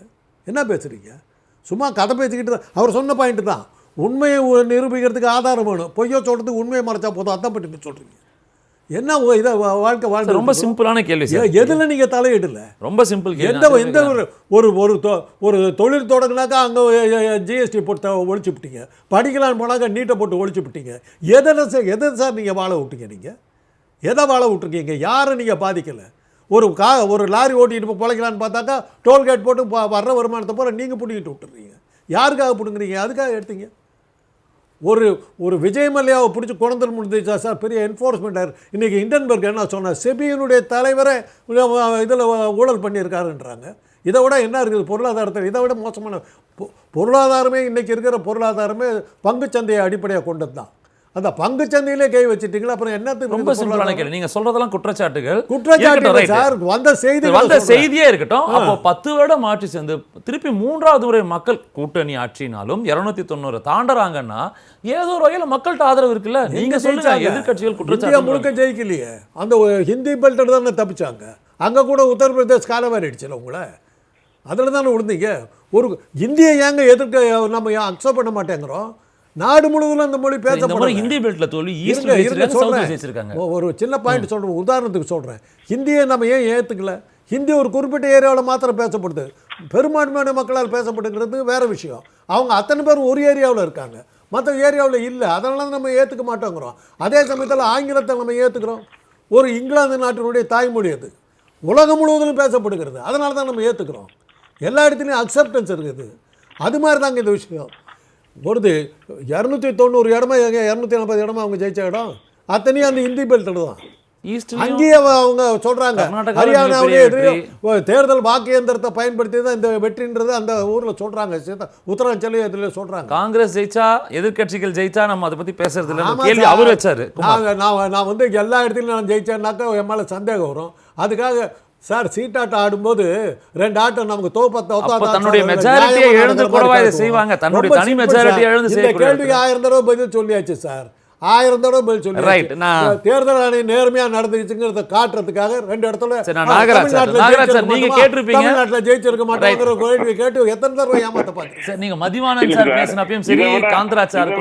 என்ன பேசுகிறீங்க? சும்மா கதை பேசிக்கிட்டு தான். அவர் சொன்ன பாயிண்ட்டு தான். உண்மையை நிரூபிக்கிறதுக்கு ஆதாரம் வேணும். பொய்யோ சொல்கிறதுக்கு உண்மையை மறைச்சா போதும். அதான் பற்றி சொல்கிறீங்க. என்ன இதை வாழ்க்கை ரொம்ப சிம்பிளான கேள்வி சார். எதில் நீங்கள் தலையிடல? ரொம்ப சிம்பிள். எந்த ஒரு தொழில் தொடங்கினாக்கா அங்கே ஜிஎஸ்டி போட்டு ஒழிச்சு விட்டீங்க. படிக்கலான்னு போனாக்கா நீட்டை போட்டு ஒழிச்சு விட்டீங்க. எதை சார் நீங்கள் வாழ விட்டீங்க? நீங்கள் எதை வாழ விட்டுருக்கீங்க? யாரை நீங்கள் பாதிக்கலை? ஒரு லாரி ஓட்டிகிட்டு பிழைக்கலான்னு பார்த்தாக்கா டோல்கேட் போட்டு வர்ற வருமானத்தை போகிற நீங்கள் பிடிக்கிட்டு விட்டுறீங்க. யாருக்காக பிடுங்குறீங்க? அதுக்காக எடுத்தீங்க. ஒரு விஜய் மல்லையாவை பிடிச்சி குழந்தை முடிஞ்சிச்சா சார்? பெரிய என்ஃபோர்ஸ்மெண்ட். இன்றைக்கி இண்டன்பர்க் என்ன சொன்னார்? செபியினுடைய தலைவரை இதில் ஊழல் பண்ணியிருக்காருன்றாங்க. இதை விட என்ன இருக்குது பொருளாதாரத்தில்? இதை விட மோசமான பொருளாதாரமே இன்றைக்கி இருக்கிற பொருளாதாரமே பங்குச்சந்தையை அடிப்படையாக கொண்டது தான். அந்த பங்கு சந்தையிலே கை வச்சிட்டீங்களா? அப்புறம் என்னத்துக்கு? ரொம்ப சிம்பிளான கேள்வி. நீங்க சொல்றதெல்லாம் குற்றச்சாட்டுகள் சார். வந்த செய்தியே இருக்கட்டும். அப்போ 10 வருடம் ஆட்சி சேர்ந்து திருப்பி 3வது முறை மக்கள் கூட்டணி ஆட்சினாலும் 290 தாண்டறாங்கன்னா ஏதோ ஒரு வகையில் மக்கள்கிட்ட ஆதரவு இருக்குல்ல. நீங்க சொல்லுங்க, எதிர்கட்சிகள் குற்றச்சாட்டு முழுக்க ஜெயிக்கலையே. அந்த ஹிந்தி பெல்ட் தானே தப்பிச்சாங்க. அங்கே கூட உத்தரப்பிரதேஷ் காலவாரிடுச்சுல உங்களை. அதில் தானே விழுந்தீங்க. ஒரு இந்தியை ஏங்க எதிர்க்க நம்ம அக்செப்ட் பண்ண மாட்டேங்கிறோம்? நாடு முழுவதும் அந்த மொழி பேசப்படுது. ஹிந்தி பெல்ட்ல தோல்வி ஒரு சின்ன பாயிண்ட் சொல்றேன், உதாரணத்துக்கு சொல்றேன். ஹிந்தியை நம்ம ஏன் ஏற்றுக்கல? ஹிந்தி ஒரு குறிப்பிட்ட ஏரியாவில் மாத்திரம் பேசப்படுது. பெரும்பான்மையான மக்களால் பேசப்படுங்கிறது வேற விஷயம். அவங்க அத்தனை பேரும் ஒரு ஏரியாவில் இருக்காங்க, மற்ற ஏரியாவில் இல்லை. அதனால நம்ம ஏற்றுக்க மாட்டோங்கிறோம். அதே சமயத்தில் ஆங்கிலத்தை நம்ம ஏற்றுக்கிறோம். ஒரு இங்கிலாந்து நாட்டினுடைய தாய்மொழி அது உலகம் முழுவதும் பேசப்படுகிறது. அதனால தான் நம்ம ஏற்றுக்கிறோம். எல்லா இடத்துலையும் அக்செப்டன்ஸ் இருக்குது. அது மாதிரி தாங்க இந்த விஷயம். பொறுத்து 290 இடமா 240 இடமா அவங்க ஜெயிச்ச இடம் அத்தனையும் அந்த ஹிந்தி பெல்ட்டில் தான். அங்கேயே அவங்க சொல்றாங்க ஹரியானாவுடைய தேர்தல் வாக்கு இயந்திரத்தை பயன்படுத்தி தான் இந்த வெற்றின்றது அந்த ஊர்ல சொல்றாங்க. உத்தராஞ்சலி இதுல சொல்றாங்க. காங்கிரஸ் ஜெயிச்சா எதிர்க்கட்சிகள் ஜெயிச்சா நம்ம அதை பத்தி பேசுறது இல்ல. கேள்வி அவர் வச்சாரு. நான் வந்து எல்லா இடத்துலயும் நான் ஜெயிச்சேன்னாக்கா என் மேல சந்தேகம் வரும். அதுக்காக சார் சீட்டாட்டம் ஆடும்போது 2 ஆட்டம் நமக்கு தன்னுடைய மெஜாரிட்டியை எழுந்து கூடவா இதை செய்வாங்க. தன்னுடைய தனி மெஜாரிட்டியை எழுந்து செய்யக்கூடிய கேள்விக்கு 1000 தடவை பதில் சொல்லியாச்சு சார். 1000 தடவை பதில் சொல்லி தேர்தல் ஆணையம் நேர்மையா நடந்துச்சுங்கிறத காட்டுறதுக்காக 2 இடத்துல நீங்க கேட்டிருப்பீங்க தமிழ்நாட்டில் ஜெயிச்சிருக்க மாட்டாங்கிற கேள்வி கேட்டு எத்தனை தடவை ஏமாத்த பாருங்க. நீங்க மதிவானன் சார் பேசினப்பையும் சரி, காந்தராஜ் சார்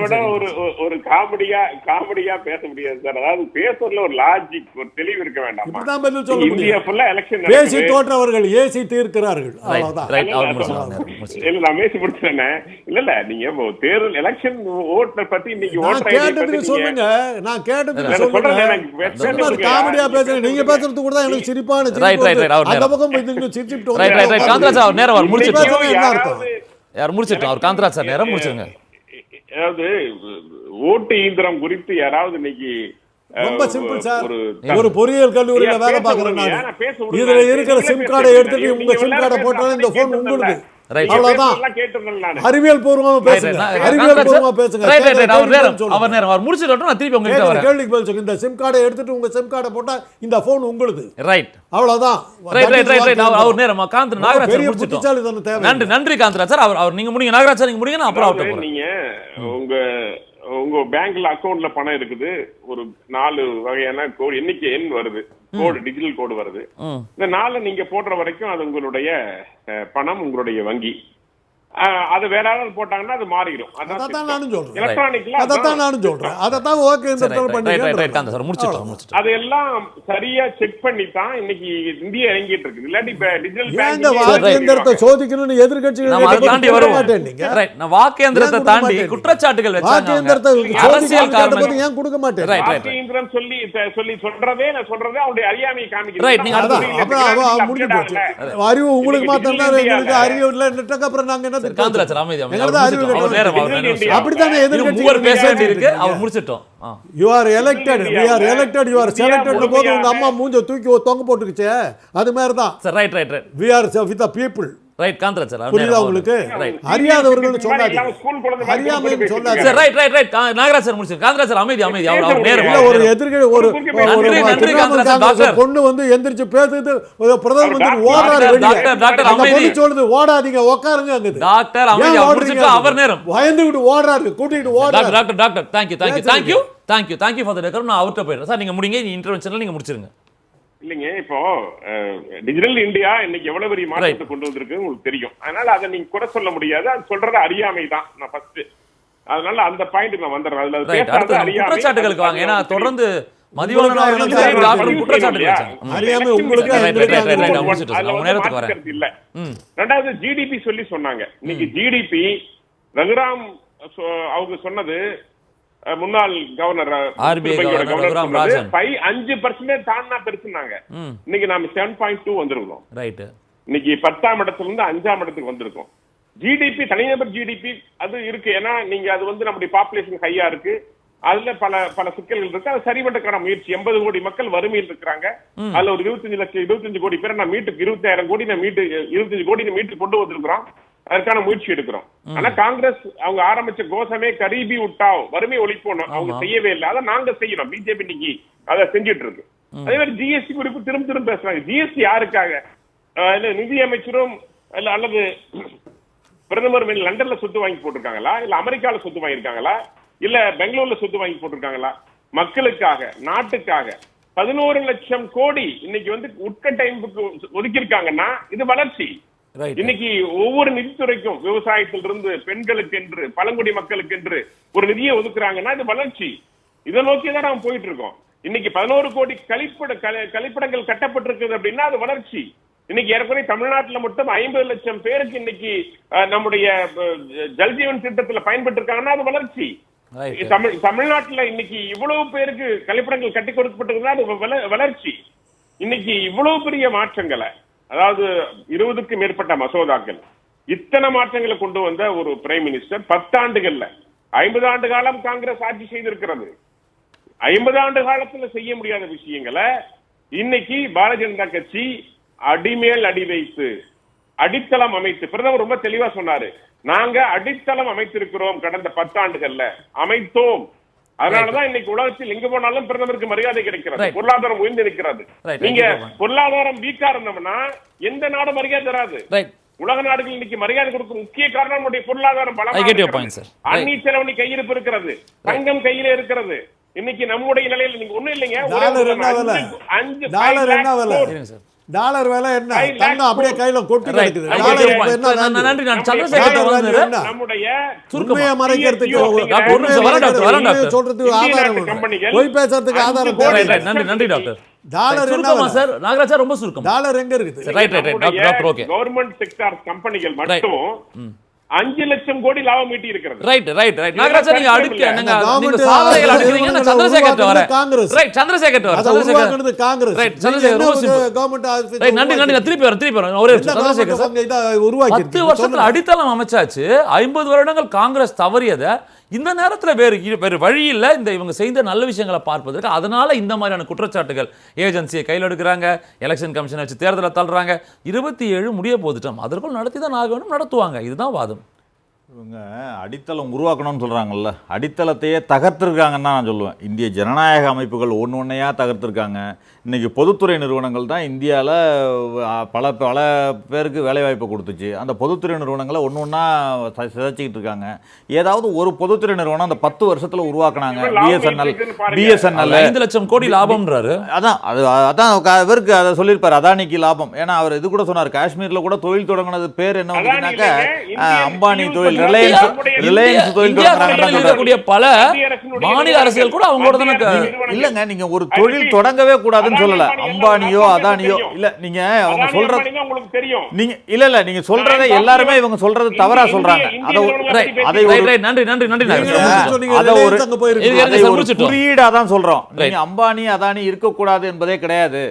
ஒரு காமெடியா பேச முடியாது சார். அதாவது பேசுறதுல ஒரு லாஜிக், ஒரு தெளிவு இருக்க வேண்டாம். இப்படிதான் பதில் சொல்ல முடியும். பேசி தோற்றவர்கள் ஏசி தீர்க்கிறார்கள். இல்ல நான் பேசி முடிச்சேன். இல்ல நீங்க தேர்தல் எலெக்ஷன் ஓட்டை பத்தி இன்னைக்கு சொல்லுங்க. நான் கேட்டதுக்கு சொல்லுங்க. காமெடியா பேசுறேன். நீங்க பேசுறது கூட தான் எனக்கு சிரிப்பான அந்த பக்கம் சிரிச்சிட்டு காந்தராஜ் அவர் நேரம் அவர் முடிச்சிட்டோம். யார் முடிச்சிட்டோம்? அவர் காந்தராஜ் சார் நேரம் முடிச்சிருங்க. அதாவது ஓட்டு இயந்திரம் குறித்து யாராவது இன்னைக்கு ரொம்ப சிம்பிள் சார். ஒரு பொறியியல் கல்லூரியில வேலை பார்க்கறேன் நான். இதுல இருக்கிற சிம் கார்டை எடுத்துட்டு உங்க சிம் கார்டை போட்டா இந்த போன் உங்களுக்கு அறிவியல் பூர்வமா பேசுங்க. அறிவியல் பூர்வமா பேசுங்க. அவர் நேரம் அவர் முடிச்சிட்டோம். நான் திருப்பி உங்ககிட்ட வரேன். கேள்விக்கு பதில் சொல்லுங்க. இந்த சிம் கார்டை எடுத்துட்டு உங்க சிம் கார்டை போட்டா இந்த போன் உங்களுக்கு. ரைட். அவ்வளவுதான். அவர் நேரம் காந்த் நாகராஜ் சார் முடிச்சிட்டோம். நன்றி காந்தராஜ் சார். அவர் நீங்க முடிங்க. நாகராஜ் சார் நீங்க முடிங்க. நான் அப்புறம் அவர்ட்ட போறேன். நீங்க உங்க பேங்க்ல அக்கவுண்ட்ல பணம் இருக்குது. ஒரு 4 வகையான கோடு எண்ணிக்கை எண் வருது. கோடு டிஜிட்டல் கோடு வருது. இந்த 4 நீங்க போடுற வரைக்கும் அது உங்களுடைய பணம், உங்களுடைய வங்கி. அது வேற யாராவது போட்டாங்கன்னா அது மாறிடும். அதான் நானும் சொல்றேன். எலக்ட்ரானிக்ல அதான் நானும் சொல்றேன். அதான் ஓகே அதெல்லாம் சரியா செக் பண்ணி தான் இன்னைக்கு இந்தியா இறங்கிட்டு இருக்கு. இல்லாட்டி டிஜிட்டல் வாக்கேந்திரத்தை சோதிக்கணும்னு எதிர்க்கட்சிகள் தாண்டி வர மாட்டேங்க. நான் வாக்கேந்திரத்தை தாண்டி குற்றச்சாட்டுகள் வச்சாங்க. அரசியல் காரணம் ஏன் கொடுக்க மாட்டேன்? வாக்கேந்திரம் சொல்லி சொல்றதே அவருடைய அறியாமையை காமிக்கிறது. ரைட். நீங்க அப்புறம் முடிஞ்சு போச்சு. அறிவு உங்களுக்கு மாத்திரம் தான் எங்களுக்கு அறிவு இல்லை. அப்புறம் நாங்க என்ன காந்தராஜ் அமைதி அப்படித்தானே எதிர்க்கட்சிகள் பேச வேண்டியிருக்கு. அவர் முடிச்சிட்டோம். You are elected, we are elected, you are selected போது உங்க அம்மா மூஞ்ச தூக்கி தொங்க போட்டுக்குச்சே அது மாதிரி தான். Right right right. We are with the people. Right Kantharaj sir. புரியுதா உங்களுக்கு? அறியாதவர்கள் சொல்லாதீங்க. அறியாமைன்னு சொல்லாதீங்க. Sir right right right. Nagaraj sir முடிச்சு. காந்தராஜ் சார் அமைதி அமைதி. அவர் நேரம் ஒரு எதிர்க்கட்சி ஒரு பொண்ணு வந்து எந்திரிச்சு பேசுது. பிரதம மந்திரி ஓடுறாரு. டாக்டர் அமைதி சொல்லுது ஓடாதீங்க உட்காருங்க அங்க. டாக்டர் அமைதி. முடிச்சிட்டு அவர் நேரம் பயந்துட்டு ஓடுறாரு. கூட்டிட்டு ஓடுறாரு. Doctor thank you for the record. நான் அவுட் போயிடுறேன் சார். நீங்க முடிங்க. இன்டர்வென்ஷன்ல நீங்க முடிச்சிருங்க. இல்லைங்க, இப்போ டிஜிட்டல் இந்தியா இன்னைக்கு எவ்வளவு பெரிய மாற்றத்தை கொண்டு வந்திருக்கு உங்களுக்கு தெரியும். அதனால அதை நீங்க கூட சொல்ல முடியாது. அது சொல்றது அறியாமை தான். நான் ஃபர்ஸ்ட் அதனால அந்த பாயிண்ட் நான் வந்துடுறேன். அதுல குற்றச்சாட்டுகளுக்கு வாங்க. ஏன்னா தொடர்ந்து மதிவானன் அவர்களும் சரி டாக்டர் குற்றச்சாட்டுகள் வச்சாங்க. அறியாமை உங்களுக்கு நேரத்துக்கு வரேன் இல்ல. ரெண்டாவது ஜிடிபி சொல்லி சொன்னாங்க. இன்னைக்கு ஜிடிபி ரகுராம் அவங்க சொன்னது முன்னாள் கவர்னர் RBI கவர்னர் ராஜன் 5% தாண்டா பெருசுனாங்க. இன்னைக்கு நாம 7.2 வந்திருக்கோம். ரைட். இன்னைக்கு 10ஆம் இடத்துல இருந்து 5ஆம் இடத்துக்கு வந்திருக்கோம். ஜிடிபி தனிநபர் ஜிடிபி அது இருக்கு. ஏன்னா நீங்க அது வந்து நம்முடைய பாப்புலேஷன் ஹையா இருக்கு. அதுல பல சிக்கல்கள் இருக்கு. அது சரி பண்றதுக்கான முயற்சி. 80 கோடி மக்கள் வறுமையில் இருக்கிறாங்க. அதுல ஒரு 25 கோடி பேரை நான் மீட்டுக்கு 25,000 கோடி நான் மீட்டு 25 கோடி மீட்டு கொண்டு வந்திருக்கிறோம். அதற்கான முயற்சி எடுக்கிறோம். ஆனா காங்கிரஸ் அவங்க ஆரம்பிச்ச கோஷமே கரீபி உட்டாவ், வறுமை ஒழிப்போம். அவங்க செய்யவே இல்லை. அதை நாங்க செய்யறோம். பிஜேபி இன்னைக்கு அதை செஞ்சிட்டு இருக்கு. அதே மாதிரி ஜிஎஸ்டி குறிப்பு திரும்ப பேசுறாங்க. ஜிஎஸ்டி யாருக்காக? நிதி அமைச்சரும் அல்லது பிரதமர் லண்டன்ல சொத்து வாங்கி போட்டிருக்காங்களா, இல்ல அமெரிக்கால சொத்து வாங்கியிருக்காங்களா, இல்ல பெங்களூர்ல சொத்து வாங்கி போட்டிருக்காங்களா? மக்களுக்காக, நாட்டுக்காக 11 லட்சம் கோடி இன்னைக்கு வந்து உட்கட்டமைப்புக்கு ஒதுக்கி இருக்காங்கன்னா இது வளர்ச்சி. இன்னைக்கு ஒவ்வொரு நிதித்துறைக்கும் விவசாயத்திலிருந்து பெண்களுக்கு என்று பழங்குடி மக்களுக்கு என்று ஒரு நிதியை ஒதுக்குறாங்கன்னா இது வளர்ச்சி. இதை நோக்கிதான் நாம் போயிட்டு இருக்கோம். இன்னைக்கு 11 கோடி கழிப்பிடங்கள் கட்டப்பட்டிருக்குது அப்படின்னா அது வளர்ச்சி. இன்னைக்கு ஏற்கனவே தமிழ்நாட்டில் மட்டும் 50 லட்சம் பேருக்கு இன்னைக்கு நம்முடைய ஜல்ஜீவன் திட்டத்தில் பயன்பட்டு இருக்காங்கன்னா அது வளர்ச்சி. தமிழ்நாட்டில் இன்னைக்கு இவ்வளவு பேருக்கு கழிப்பிடங்கள் கட்டி கொடுக்கப்பட்டிருந்தா அது வளர்ச்சி. இன்னைக்கு இவ்வளவு பெரிய மாற்றங்களை, அதாவது 20க்கும் மேற்பட்ட மசோதாக்கள், இத்தனை மாற்றங்களை கொண்டு வந்த ஒரு பிரைம் மினிஸ்டர் 10 ஆண்டுகள்ல 50 ஆண்டு காலம் காங்கிரஸ் ஆட்சி செய்திருக்கிறது. 50 ஆண்டு காலத்துல செய்ய முடியாத விஷயங்களை இன்னைக்கு பாரதிய ஜனதா கட்சி அடிமேல் அடி வைத்து அடித்தளம் அமைத்து, பிரதமர் ரொம்ப தெளிவா சொன்னாரு, நாங்க அடித்தளம் அமைத்திருக்கிறோம் கடந்த 10 ஆண்டுகள்ல அமைத்தோம். அதனாலதான் இன்னைக்கு உலகத்தில் எங்க போனாலும் பிரதமருக்கு மரியாதை கிடைக்கிறது, பொருளாதாரம் உயர்ந்து இருக்கிறது. நீங்க பொருளாதாரம் வீக்கா இருந்தோம்னா எந்த நாடும் மரியாதை தராது. உலக நாடுகள் இன்னைக்கு மரியாதை கொடுக்கும் முக்கிய காரணம் நம்முடைய பொருளாதாரம் பலமாக, அந்நிய செலவணி கையிருப்பு இருக்கிறது, தங்கம் கையில இருக்கிறது. இன்னைக்கு நம்முடைய நிலையில நீங்க ஒண்ணும் இல்லைங்க. டாலர் விலை என்ன? தங்கம் அப்படியே கையில கொட்டி கிடக்குது. நம்முடைய உண்மையை மறைக்கிறதுக்கு சொல்றதுக்கு ஆதாரம், பொய் பேசுறதுக்கு ஆதாரம் தேவை. நன்றி doctor. Dollar sir Nagaraj sir ரொம்ப சுருக்கம். டாலர் எங்க இருக்குது? கவர்மெண்ட் செக்டார் கம்பெனிகள் மட்டும் 5 லட்சம் கோடி லாபம் ஈட்டி இருக்கிறது. ரைட் நாகராஜ் சார், நீங்க நீங்க சாதனைகள் அடுக்குறீங்க. நான் சந்திரசேகர் வரேன். காங்கிரஸ் சந்திரசேகர் காங்கிரஸ். கவர்மெண்ட் நன்றி நான் திருப்பி வரேன். ஒரே சந்திரசேகர் சார், உருவாக்கி 10 வருஷத்துல அடித்தளம் அமைச்சாச்சு. 50 வருடங்கள் காங்கிரஸ் தவறியதை இந்த நேரத்துல வேறு வழி இல்ல இந்த இவங்க செய்த நல்ல விஷயங்களை பார்ப்பதற்கு. அதனால இந்த மாதிரியான குற்றச்சாட்டுகள், ஏஜென்சியை கையில் எடுக்கிறாங்க, எலெக்ஷன் கமிஷனை வச்சு தேர்தலை தள்ளுறாங்க. 27 முடிய போதுட்டோம், அதற்குள் நடத்தி தான் ஆக வேண்டும், நடத்துவாங்க. இதுதான் வாதம். இவங்க அடித்தளம் உருவாக்கணும்னு சொல்கிறாங்கல்ல, அடித்தளத்தையே தகர்த்துருக்காங்கன்னு தான் நான் சொல்லுவேன். இந்திய ஜனநாயக அமைப்புகள் ஒன்றையாக தகர்த்துருக்காங்க. இன்றைக்கி பொதுத்துறை நிறுவனங்கள் தான் இந்தியாவில் பல பேருக்கு வேலைவாய்ப்பை கொடுத்துச்சு. அந்த பொதுத்துறை நிறுவனங்களை ஒன்றா சிதைச்சிக்கிட்டு இருக்காங்க. ஏதாவது ஒரு பொதுத்துறை நிறுவனம் அந்த 10 வருஷத்தில் உருவாக்குனாங்க. பிஎஸ்என்எல் 5 லட்சம் கோடி லாபம்ன்றாரு. அதான் இவருக்கு அதை சொல்லியிருப்பார், அதானிக்கு லாபம். ஏன்னா அவர் இது கூட சொன்னார், காஷ்மீரில் கூட தொழில் தொடங்கினது பேர் என்ன வந்துச்சுனாக்கா அம்பானி தொழில், ரிலையன்ஸ் தொழில் தொடங்கக்கூடிய பல மாநில அரசுகள் கூட அவங்களோட தானே. இல்லங்க, நீங்க ஒரு தொழில் தொடங்கவே கூடாதுன்னு சொல்லல, அம்பானியோ அதானியோ இல்ல. நீங்க அவங்க சொல்றது நீங்க இல்ல நீங்க சொல்றதை எல்லாருமே இவங்க சொல்றது தவறா சொல்றாங்க. அதை ஒரு குறியீடா தான் சொல்றோம். நீங்க அம்பானி அதானி இருக்கக்கூடாது என்பதே கிடையாது.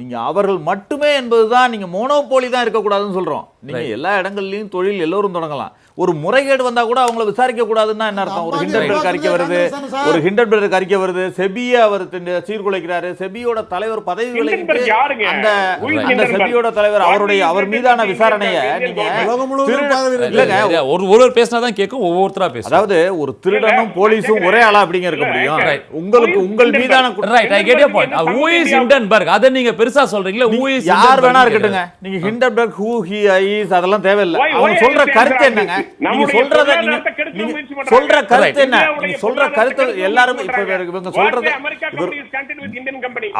நீங்க அவர்கள் மட்டுமே என்பதுதான், நீங்க மோனோபோலி தான் இருக்கக்கூடாதுன்னு சொல்றோம். நீங்க எல்லா இடங்கள்லயும் தொழில் எல்லோரும் தொடங்கலாம். ஒரு முறைகேடு வந்தா கூட அவங்களை விசாரிக்க கூடாதுன்னா என்ன அர்த்தம்? ஒரு ஹிண்டன்பெர்க் அறிக்கை வருது, செபியை அவர் சீர்குலைக்கிறாரு, செபியோட தலைவர் பதவி விலகிட்டு அந்த செபியோட தலைவர் அவர் மீதான விசாரணையை ஒருவர் பேசினாதான் கேட்கும், ஒவ்வொருத்தரா பேச. அதாவது ஒரு திருடனும் போலீஸும் ஒரே ஆளா அப்படிங்க இருக்க முடியும்? உங்களுக்கு உங்கள் மீதான அதை நீங்க பெருசா சொல்றீங்களா? யார் வேணா இருக்கட்டுங்க, நீங்க ஹிண்டன்பெர்க் ஹூ ஹி இஸ் அதெல்லாம் தேவையில்லை. அவங்க சொல்ற கருத்து என்னங்க? நீங்க சொல்ற கருத்து என்ன? நீங்க சொல்ற கருத்து எல்லாரும் இப்ப இவங்க சொல்றது,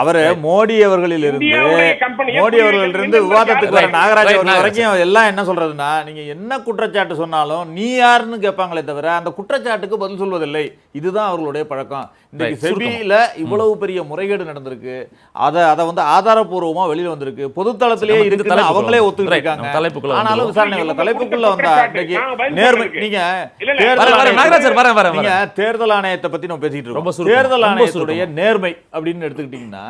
அவரு மோடி அவர்களிலிருந்து விவாதத்துக்கு வர நாகராஜ் வரைக்கும் எல்லாம் என்ன சொல்றதுன்னா, நீங்க என்ன குற்றச்சாட்டு சொன்னாலும் நீ யாருன்னு கேட்பாங்களே தவிர அந்த குற்றச்சாட்டுக்கு பதில் சொல்வதில்லை. இதுதான் அவர்களுடைய பழக்கம். இன்னைக்கு செபியில இவ்வளவு பெரிய முறைகேடு நடந்திருக்கு, அதை வந்து ஆதாரப்பூர்வமா வெளியில வந்திருக்கு, பொதுத்தளத்திலேயே இருக்கு, அவங்களே ஒத்துக்கிட்டு இருக்காங்க. ஆனாலும் விசாரணை இல்ல. தலைப்புக்குள்ள வந்தா இன்னைக்கு நேர்மை. நீங்க தேர்தல் ஆணையத்தை பத்தி நம்ம பேசிட்டு இருக்கோம். தேர்தல் ஆணையத்துடைய நேர்மை அப்படின்னு எடுத்துக்கிட்டீங்கன்னா,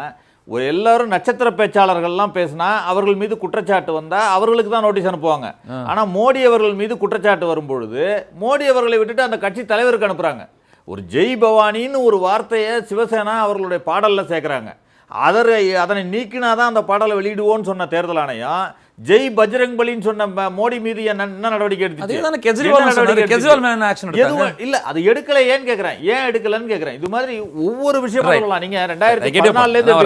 எல்லாரும் நட்சத்திர பேச்சாளர்கள்லாம் பேசினா அவர்கள் மீது குற்றச்சாட்டு வந்தா அவர்களுக்கு தான் நோட்டீஸ் அனுப்புவாங்க. ஆனா மோடி அவர்கள் மீது குற்றச்சாட்டு வரும்பொழுது மோடி அவர்களை விட்டுட்டு அந்த கட்சி தலைவருக்கு அனுப்புறாங்க. ஒரு ஜெய் பவானின்னு ஒரு வார்த்தையை சிவசேனா அவர்களுடைய பாடல்ல சேர்க்கிறாங்க. அதனை நீக்கினாதான் அந்த பாடலை வெளியிடுவோன்னு சொன்ன தேர்தல் ஆணையம் ஜெய் பஜ்ரங் பலின்னு சொன்ன மோடி மீது என்ன நடவடிக்கை எடுத்துச்சு? இல்ல அது எடுக்கல. ஏன்னு கேக்குறேன், ஏன் எடுக்கலன்னு கேக்குறேன். இது மாதிரி ஒவ்வொரு விஷயமும் சொல்லலாம். நீங்க 2014 இருந்து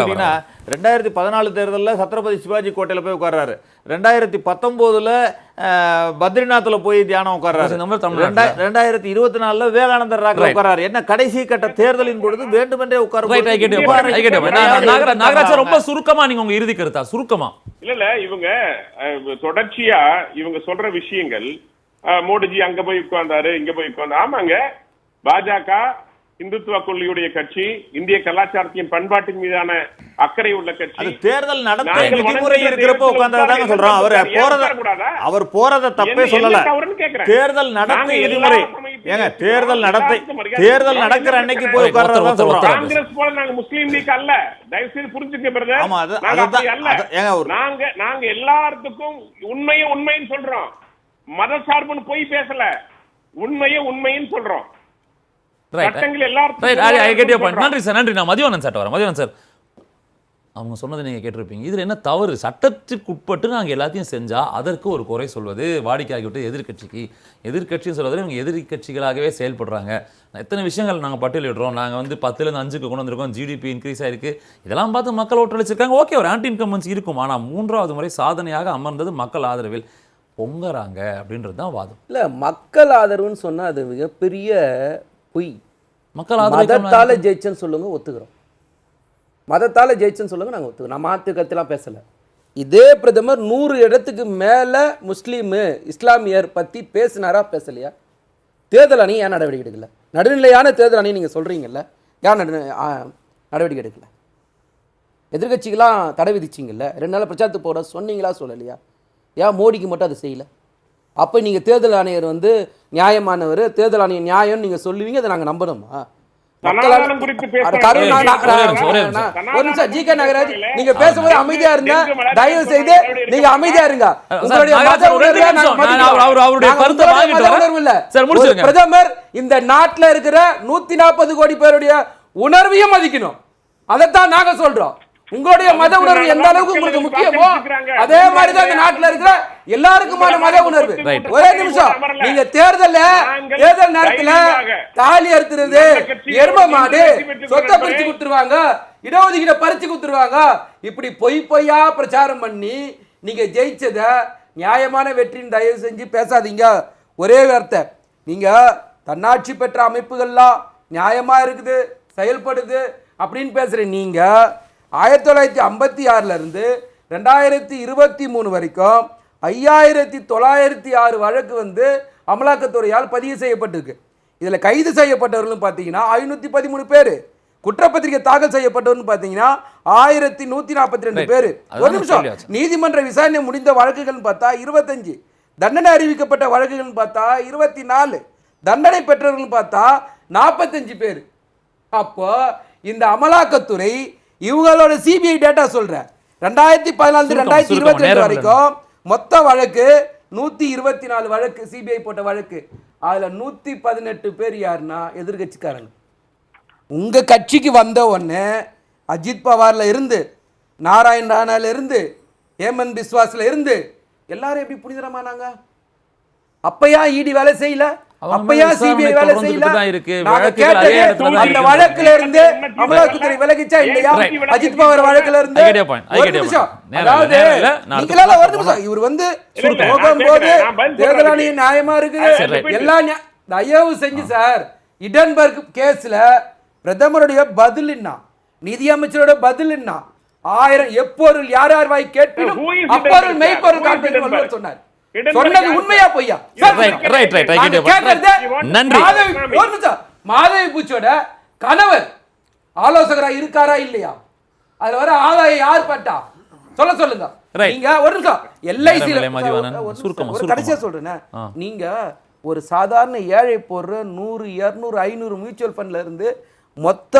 2014 தேர்தலில் சத்ரபதி சிவாஜி கோட்டையில போய் உட்கார்றாரு. 2019 பத்ரிநாத்ல போய் தியானம் உட்கார்றாரு. 2024 விவேகானந்தர் ராக்ல உட்கார்றாரு. என்ன கடைசி கட்ட தேர்தலின் பொழுது வேண்டுமென்றே உட்கார்ந்து. நாகராஜ் ரொம்ப சுருக்கமா நீங்க உங்க இறுதி கருத்தா சுருக்கமா? இல்ல இவங்க தொடர்ச்சியா இவங்க சொல்ற விஷயங்கள், மோடிஜி அங்க போய் உட்கார்ந்தாரு, இங்க போய் உட்கார்ந்தாரு. ஆமாங்க, பாஜக இந்துத்துவ கொள்கையுடைய கட்சி, இந்திய கலாச்சாரத்தின் பண்பாட்டின் மீதான அக்கறை உள்ள கட்சி. தேர்தல் நடத்தை விதிமுறை இருக்கிறப்ப உட்கார்ந்ததாங்க சொல்றோம். அவர் போறத தப்பே சொல்லல. தேர்தல் நடத்தை விதிமுறை ஏங்க, தேர்தல் நடக்கிற அன்னைக்கு போய் உட்கார்றதா சொல்றோம். காங்கிரஸ் போல நாங்க முஸ்லீம் லீக் அல்ல, தயவு செய்து புரிஞ்சுக்க பிரதர். ஆமா, நாங்க எல்லாத்துக்கும் உண்மைன்னு சொல்றோம். மத சார்புன்னு போய் பேசல, உண்மைன்னு சொல்றோம். சட்டங்கள் எல்லாருக்கும் right I get you point. சொல்றோம். நன்றி சார், நன்றி. நான் மதிவானன் சார் வரேன். மதிவானன் சார், அவங்க சொன்னதை நீங்கள் கேட்டிருப்பீங்க. இதில் என்ன தவறு? சட்டத்துக்கு உட்பட்டு நாங்கள் எல்லாத்தையும் செஞ்சால் அதற்கு ஒரு குறை சொல்வது வாடிக்கையாகிவிட்டு எதிர்க்கட்சிக்கு. எதிர்க்கட்சின்னு சொல்வதில் இவங்க எதிர்க்கட்சிகளாகவே செயல்படுறாங்க. எத்தனை விஷயங்கள் நாங்கள் பட்டியலிடுறோம். நாங்கள் வந்து 10லேருந்து 5க்கு கொண்டு வந்திருக்கோம். ஜிடிபி இன்க்ரீஸ் ஆயிருக்கு. இதெல்லாம் பார்த்து மக்கள் ஓட்டளிச்சிருக்காங்க. ஓகே, ஒரு ஆன்டி இன்கம்பன்ஸ் இருக்கும். ஆனால் 3வது முறை சாதனையாக அமர்ந்தது மக்கள் ஆதரவில் பொங்கறாங்க அப்படின்றது தான் வாதம். இல்லை, மக்கள் ஆதரவுன்னு சொன்னால் அது மிகப்பெரிய பொய். மக்கள் மதத்தால் ஆதரவு ஜெயிச்சேன்னு சொல்லுங்க, ஒத்துக்கிறோம். மதத்தால் ஜெயிச்சேன்னு சொல்லுங்க, நாங்கள் ஒத்துக்கிறோம். நான் மாற்று கருத்துலாம் பேசலை. இதே பிரதமர் 100 இடத்துக்கு மேலே முஸ்லீமு இஸ்லாமியர் பற்றி பேசினாரா பேசலையா? தேர்தல் அணி ஏன் நடவடிக்கை எடுக்கல? நடுநிலையான தேர்தல் அணி நீங்கள் சொல்கிறீங்கல்ல, ஏன் நடவடிக்கை எடுக்கல? எதிர்கட்சிகளாம் தடை விதிச்சிங்கல்ல, 2 நாள் பிரச்சாரத்துக்கு போட சொன்னீங்களா சொல்லலையா? ஏன் மோடிக்கு மட்டும் அதை செய்யலை? அப்போ நீங்கள் தேர்தல் ஆணையர் வந்து நியாயமானவர், தேர்தல் ஆணையர் நியாயம்னு நீங்கள் சொல்லுவீங்க, அதை நாங்கள் நம்பணுமா? சனாதனம் குறித்து ஜி.கே. நாகராஜ், நீங்க பேசும்போது அமைதியா இருங்க. தயவு செய்து நீங்க அமைதியா இருங்க. உங்களுடைய மத உணர்வு இல்ல. பிரதமர் இந்த நாட்டில் இருக்கிற 140 கோடி பேருடைய உணர்வையும் மதிக்கணும். அதைத்தான் நாங்க சொல்றோம். உங்களுடைய மத உணர்வு எந்த அளவுக்கு உங்களுக்கு முக்கியமோ அதே மாதிரி தான் இந்த நாட்டில் இருக்கிற எல்லாருக்குமான மத உணர்வு. ஒரே நிமிஷம், நீங்க தேர்தல் நேரத்துல தாலி அறுத்துறது, எரும மாடு, சொத்தை பறிச்சு கொடுத்துருவாங்க, இடஒதுக்கீட பறிச்சு கொடுத்துருவாங்க, இப்படி பொய்யா பிரச்சாரம் பண்ணி நீங்க ஜெயிச்சத நியாயமான வெற்றின்னு தயவு செஞ்சு பேசாதீங்க. ஒரே வார்த்தை, நீங்க தன்னாட்சி பெற்ற அமைப்புகள்லாம் நியாயமா இருக்குது, செயல்படுது அப்படின்னு பேசுற நீங்க 1956 இருந்து 2023 வரைக்கும் 5906 வழக்கு வந்து அமலாக்கத்துறையால் பதிவு செய்யப்பட்டிருக்கு. இதில் கைது செய்யப்பட்டவர்கள் பார்த்தீங்கன்னா 513 பேர், குற்றப்பத்திரிகை தாக்கல் செய்யப்பட்டவர்கள் பார்த்தீங்கன்னா 1142 பேர். ஒரு நிமிஷம், நீதிமன்ற விசாரணை முடிந்த வழக்குகள் பார்த்தா 25, தண்டனை அறிவிக்கப்பட்ட வழக்குகள் பார்த்தா 24, தண்டனை பெற்றவர்கள் பார்த்தா 45 பேர். அப்போ இந்த அமலாக்கத்துறை இவங்களோட சிபிஐ டேட்டா சொல்றேன், 2014 2022 வரைக்கும் மொத்த வழக்கு 124 வழக்கு, சிபிஐ போட்ட வழக்கு. அதுல 118 பேர் யாருன்னா எதிர்கட்சிக்காரங்க. உங்க கட்சிக்கு வந்த உடனே அஜித் பவார்ல இருந்து, நாராயண் ராணால இருந்து, ஹேமந்த் பிஸ்வாஸ்ல இருந்து எல்லாரும் எப்படி புனிதரமானாங்க? அப்பயா இடி வேலை செய்யல, அப்பயா சிபிஐ வேலை செய்யல. அந்த வழக்குல இருந்து அமலாக்கத்துறை விலகிச்சா இல்லையா? அஜித் பவார் வழக்குல இருந்து இவர் வந்து போகும்போது தேர்தல் ஆணையம் நியாயமா இருக்குது எல்லாம். தயவு செஞ்சு சார், இடன்பர்க் கேஸ்ல பிரதமருடைய பதில் என்ன, நிதியமைச்சரோட பதில் என்ன, 1000 எப்பொருள் யார் யார் வாய் கேட்பினும் அப்பொருள் மெய்ப்பொருள் காண்பிக்கும் சொன்னார். சொன்னது உண்மையா பொய்யா? மாதவி பூச்சியோட கணவர் ஆலோசகரா இருக்காரா இல்லையா? அதுல வர ஆதாயம் யார் பட்டா சொல்லுங்க. நீங்க ஒரு நிமிஷம், எல்ஐசி கடைசியா சொல்றேன், நீங்க ஒரு சாதாரண ஏழை போடுற 100, 200, 500 மியூச்சுவல் ஃபண்ட்ல இருந்து மொத்த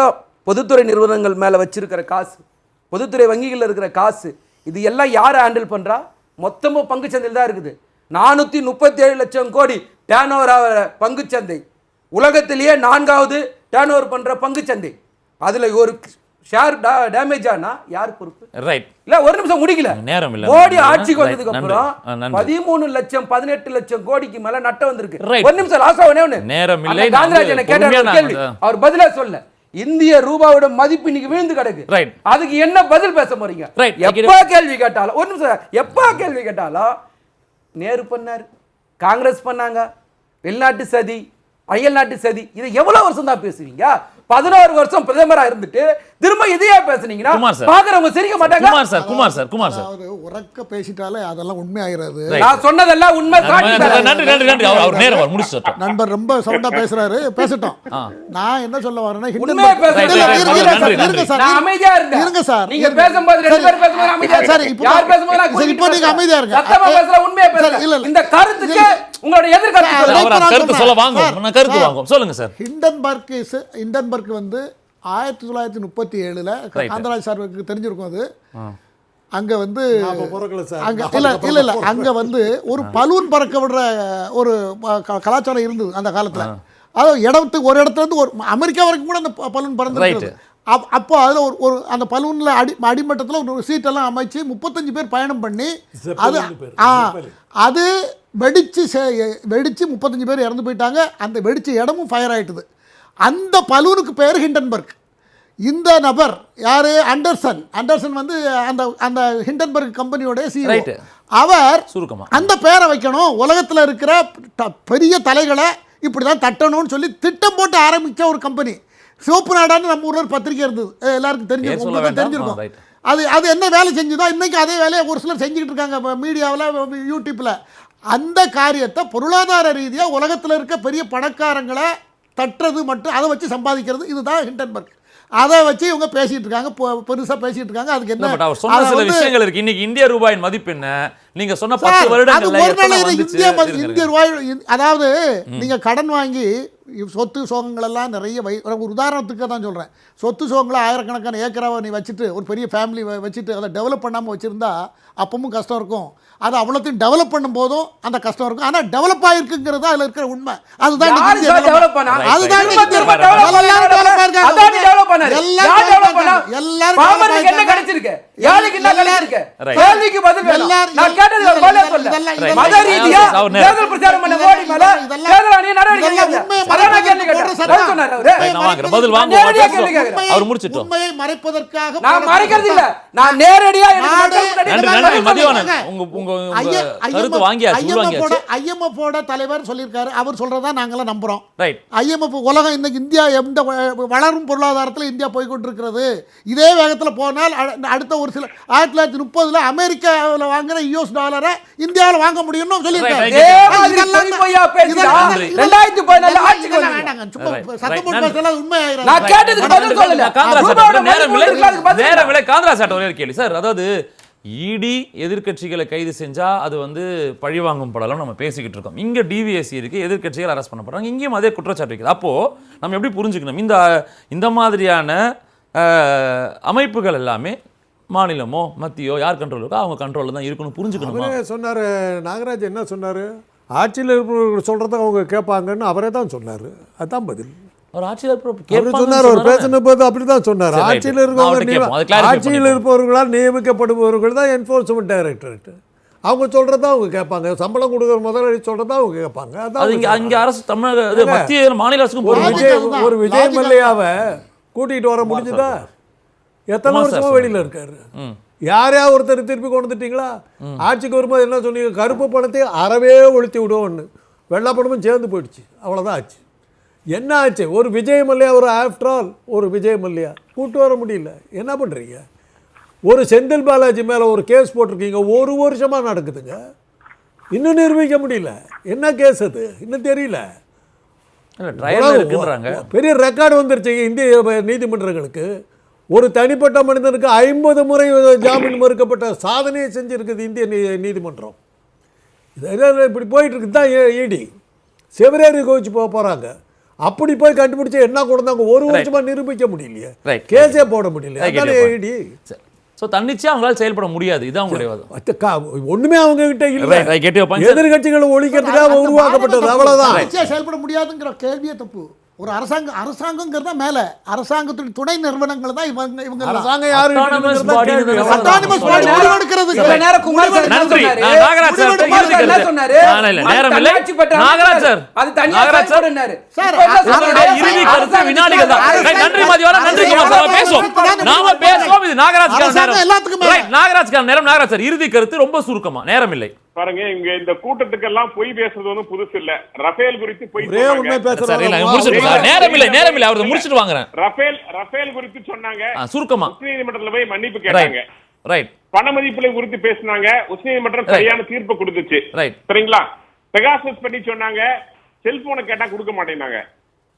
பொதுத்துறை நிறுவனங்கள் மேல வச்சிருக்கிற காசு, பொதுத்துறை வங்கிகள் இருக்கிற காசு, இது எல்லாம் யார் ஹேண்டில் பண்றா? மொத்தமும் பங்குச்சந்தையில் தான் இருக்குது. 437 லட்சம் கோடி டேர்ன் ஓவர் ஆகிற பங்குச்சந்தை, உலகத்திலேயே 4வது டேர்ன் ஓவர் பண்ற பங்குச்சந்தை. அதுல ஒரு ஷேர் டேமேஜ் ஆனா யார் பொறுப்பு? ரைட். இல்ல ஒரு நிமிஷம் முடிக்கல, நேரம் இல்ல. மோடி ஆட்சிக்கு வந்ததுக்கு அப்புறம் 13 லட்சம் 18 லட்சம் கோடிக்கு மேல நட்டம் வந்திருக்கு. ஒரு நிமிஷம், லாஸ்டா ஒண்ணே நேரம் இல்லை. காந்திராஜனை கேட்ட கேள்வி அவர் பதிலா சொல்ல, இந்திய ரூபாவோட மதிப்பு இன்னைக்கு விழுந்து கிடக்கு. அதுக்கு என்ன பதில் பேச போறீங்க? எப்ப கேள்வி கேட்டாலும், ஒரு நிமிஷம், எப்ப கேள்வி கேட்டாலும் நேரு பண்ணாரு, காங்கிரஸ் பண்ணாங்க, வெளிநாட்டு சதி, அயல் நாட்டு சதி, இதை எவ்வளவு வருஷம் தான் பேசுவீங்க? 11 வருஷம் பிரதமரா இருந்துட்டு திரும்ப இதையே பேசுனீங்கன்னா பாக்குறவங்க சிரிக்க மாட்டாங்க. குமார் சார் உறக்க பேசிட்டாலே அதெல்லாம் உண்மை ஆயிராது. நான் சொன்னதெல்லாம் உண்மை. நண்பர் ரொம்ப சவுண்டா பேசுறாரு, பேசட்டும். நான் என்ன சொல்ல வரேன்னா, அமைதியா இருங்க சார். நீங்க பேசும்போது 2 பேர் பேசும்போது அமைதியா இருங்க. யார் பேசும்போது இப்போ நீங்க அமைதியா இருங்க. சத்தமா பேசல, உண்மையா பேசுங்க. இல்ல இந்த கருத்துக்கு உங்களோட எதிர்கருத்து சொல்ல வாங்க, நான் கருத்து வாங்க சொல்லுங்க சார். ஹிண்டன்பர்க் வந்து 1937 காந்தராஜ் சாருக்கு தெரிஞ்சிருக்கும். அது அங்க வந்து அங்க வந்து ஒரு பலூன் பறக்க விடுற ஒரு கலாச்சாரம் இருந்தது அந்த காலத்துல. அதாவது இடத்துக்கு ஒரு இடத்துல இருந்து ஒரு அமெரிக்கா வரைக்கும் கூட அந்த பலூன் பறந்துருக்கு. அப்போ அதில் ஒரு அந்த பலூனில் அடிமட்டத்தில் ஒரு சீட்டெல்லாம் அமைச்சு 35 பேர் பயணம் பண்ணி அது வெடிச்சு 35 பேர் இறந்து போயிட்டாங்க. அந்த வெடிச்ச இடமும் ஃபயர் ஆயிட்டுது. அந்த பலூனுக்கு பேர் ஹிண்டன்பர்க். இந்த நபர் யாரு? அண்டர்சன் வந்து அந்த ஹிண்டன்பர்க் கம்பெனியோட CEO. அவர் அந்த பேரை வைக்கணும், உலகத்தில் இருக்கிற பெரிய தலைகளை இப்படி தான் தட்டணும்னு சொல்லி திட்டம் போட்டு ஆரம்பித்த ஒரு கம்பெனி. சிவப்பு நாடான்னு நம்ம ஊரில் பத்திரிக்கை இருந்தது, எல்லாருக்கும் தெரிஞ்சிருக்கும். அது என்ன வேலை செஞ்சுதோ இன்னைக்கு அதே வேலையை ஒரு சிலர் செஞ்சுக்கிட்டு இருக்காங்க மீடியாவில், யூடியூப்பில். அந்த காரியத்தை பொருளாதார ரீதியாக உலகத்தில் இருக்க பெரிய பணக்காரங்களை தட்டுறது மட்டும், அதை வச்சு சம்பாதிக்கிறது, இதுதான் ஹிண்டன்பர்க். அதை வச்சு இவங்க பேசிட்டு இருக்காங்க, பெருசா பேசிட்டு இருக்காங்க. அதுக்கு என்ன அவர் சொன்ன சில விஷயங்கள் இருக்கு. இன்னைக்கு இந்திய ரூபாயின் மதிப்பு என்ன? நீங்க சொன்ன 10 வருடங்கள்ல இந்திய ரூபாய், அதாவது நீங்க கடன் வாங்கி சொத்து சோகங்கள் எல்லாம் நிறைய ஒரு உதாரணத்துக்கு தான் சொல்றேன். சொத்து சோகங்களை ஆயிரக்கணக்கான ஏக்கராவை நீ வச்சுட்டு ஒரு பெரிய ஃபேமிலி வச்சுட்டு அதை டெவலப் பண்ணாமல் வச்சுருந்தா அப்பவும் கஷ்டம் இருக்கும். அது அவ்வளோத்தையும் டெவலப் பண்ணும் போதும் அந்த கஷ்டம் இருக்கும். ஆனால் டெவலப் ஆகிருக்குங்கிறது அதில் இருக்கிற உண்மை. அதுதான் உண்மையை மறைப்பதற்காக ஐஎம்எஃப் தலைவர் சொல்லியிருக்காரு. அவர் சொல்றதா நாங்களாம் நம்புறோம். ஐஎம்எஃப் உலகம் இன்னைக்கு இந்தியா எந்த வளரும் பொருளாதாரத்தில் இந்தியா போய்கொண்டிருக்கிறது. இதே வேகத்தில் போனால் அடுத்த ஒரு சில 1930 அமெரிக்காவில் வாங்குற US டாலரை இந்தியாவில் வாங்க முடியும்னு சொல்லியிருக்காரு. இடி எதிர்க்கட்சிகளை கைது செஞ்சா அது வந்து பழிவாங்கும் படலாம் நம்ம பேசிக்கிட்டு இருக்கோம். இங்க டிவிஎஸ்சி இருக்கு, எதிர்க்கட்சிகள் அரெஸ்ட் பண்ணப்படுறாங்க. இங்கேயும் அதே குற்றச்சாட்டு இருக்குது. அப்போ நம்ம எப்படி புரிஞ்சுக்கணும்? இந்த மாதிரியான அமைப்புகள் எல்லாமே மாநிலமோ மத்தியோ யார் கண்ட்ரோல் இருக்கோ அவங்க கண்ட்ரோலில் தான் இருக்கணும், புரிஞ்சுக்கணும். சொன்னார் நாகராஜ். என்ன சொன்னார்? ஆட்சியில் இருப்பவர்கள் சொல்கிறத அவங்க கேட்பாங்கன்னு அவரே தான் சொன்னார். அதுதான் பதில். அவர் ஆட்சியில் சொன்னார். அவர் பேசின போது அப்படிதான் சொன்னார். ஆட்சியில் இருப்பவர்களால் நியமிக்கப்படுபவர்கள் தான் என்ஃபோர்ஸ்மெண்ட் டைரக்டரேட். அவங்க சொல்றதா அவங்க கேட்பாங்க. சம்பளம் கொடுக்குற முதலாளி சொல்றதா அவங்க கேட்பாங்க. அங்க அரசு தமிழக மத்திய மாநில அரசுக்கும் ஒரு விஜய் மல்லையாவை கூட்டிகிட்டு வர முடிஞ்சுதா? எத்தனை வருஷமா வெளியில் இருக்காரு. யாரையா ஒருத்தர் திருப்பி கொண்டு வந்துட்டீங்களா? ஆட்சிக்கு வரும்போது என்ன சொன்னீங்க? கருப்பு பணத்தை அறவே ஒழித்து விடுவோன்னு. வெள்ளை பணமும் சேர்ந்து போயிடுச்சு. அவ்வளோதான் ஆச்சு. என்ன ஆச்சு? ஒரு விஜய் மல்லையா, ஒரு ஆஃப்டர் ஆல் ஒரு விஜய் மல்லையா கூட்டு வர முடியல. என்ன பண்ணுறீங்க? ஒரு செந்தில் பாலாஜி மேலே ஒரு கேஸ் போட்டிருக்கீங்க, 1 வருஷமாக நடக்குதுங்க, இன்னும் நிரூபிக்க முடியல. என்ன கேஸ் அது இன்னும் தெரியல. பெரிய ரெக்கார்டு வந்துருச்சு இந்திய நீதிமன்றங்களுக்கு. ஒரு தனிப்பட்ட மனிதனுக்கு 50 முறை ஜாமீன் மறுக்கப்பட்ட சாதனையை செஞ்சுருக்குது இந்திய நீதிமன்றம். இது இப்படி போயிட்டு இருக்குது தான். இடி செவரேறி கோவிச்சு போகிறாங்க. அப்படி போய் கண்டுபிடிச்சா என்ன கொடுத்தாங்க? 1 வருஷமா நிரூபிக்க முடியலையே, கேஸே போட முடியல. தன்னிச்சையா அவங்களால செயல்பட முடியாது. இதான் உங்களுடைய ஒண்ணுமே அவங்க கிட்ட இல்ல. எதிர்கட்சிகளை ஒழிக்கிறதுக்காக உருவாக்கப்பட்டது, அவ்வளவுதான். செயல்பட முடியாதுங்கிற கேள்வியே தப்பு. ஒரு அரசாங்கங்கிறதா மேல, அரசாங்கத்தின் துணை நிறுவனங்கள் தான் இவங்க. அரசாங்கம் யாரு? இறுதி கருத்து ரொம்ப சுருக்கமா, நேரம் இல்லை. பாருங்க, இங்க இந்த கூட்டத்துக்கெல்லாம் பொய் பேசுறது ஒன்றும் புதுசு இல்ல. ரஃபேல் குறித்து பொய் நேரம் இல்லை அவர் முடிச்சிட்டு வாங்குறேன். ரஃபேல் குறித்து சொன்னாங்க, சுருக்கமா உச்சநீதிமன்றத்துல போய் மன்னிப்பு கேட்டாங்க. பண மதிப்புகளை குறித்து பேசினாங்க, உச்சநீதிமன்றம் சரியான தீர்ப்பு கொடுத்துச்சு. சரிங்களா? பெகாசஸ் பத்தி சொன்னாங்க, செல்போனை கேட்டா கொடுக்க மாட்டேன்னாங்க.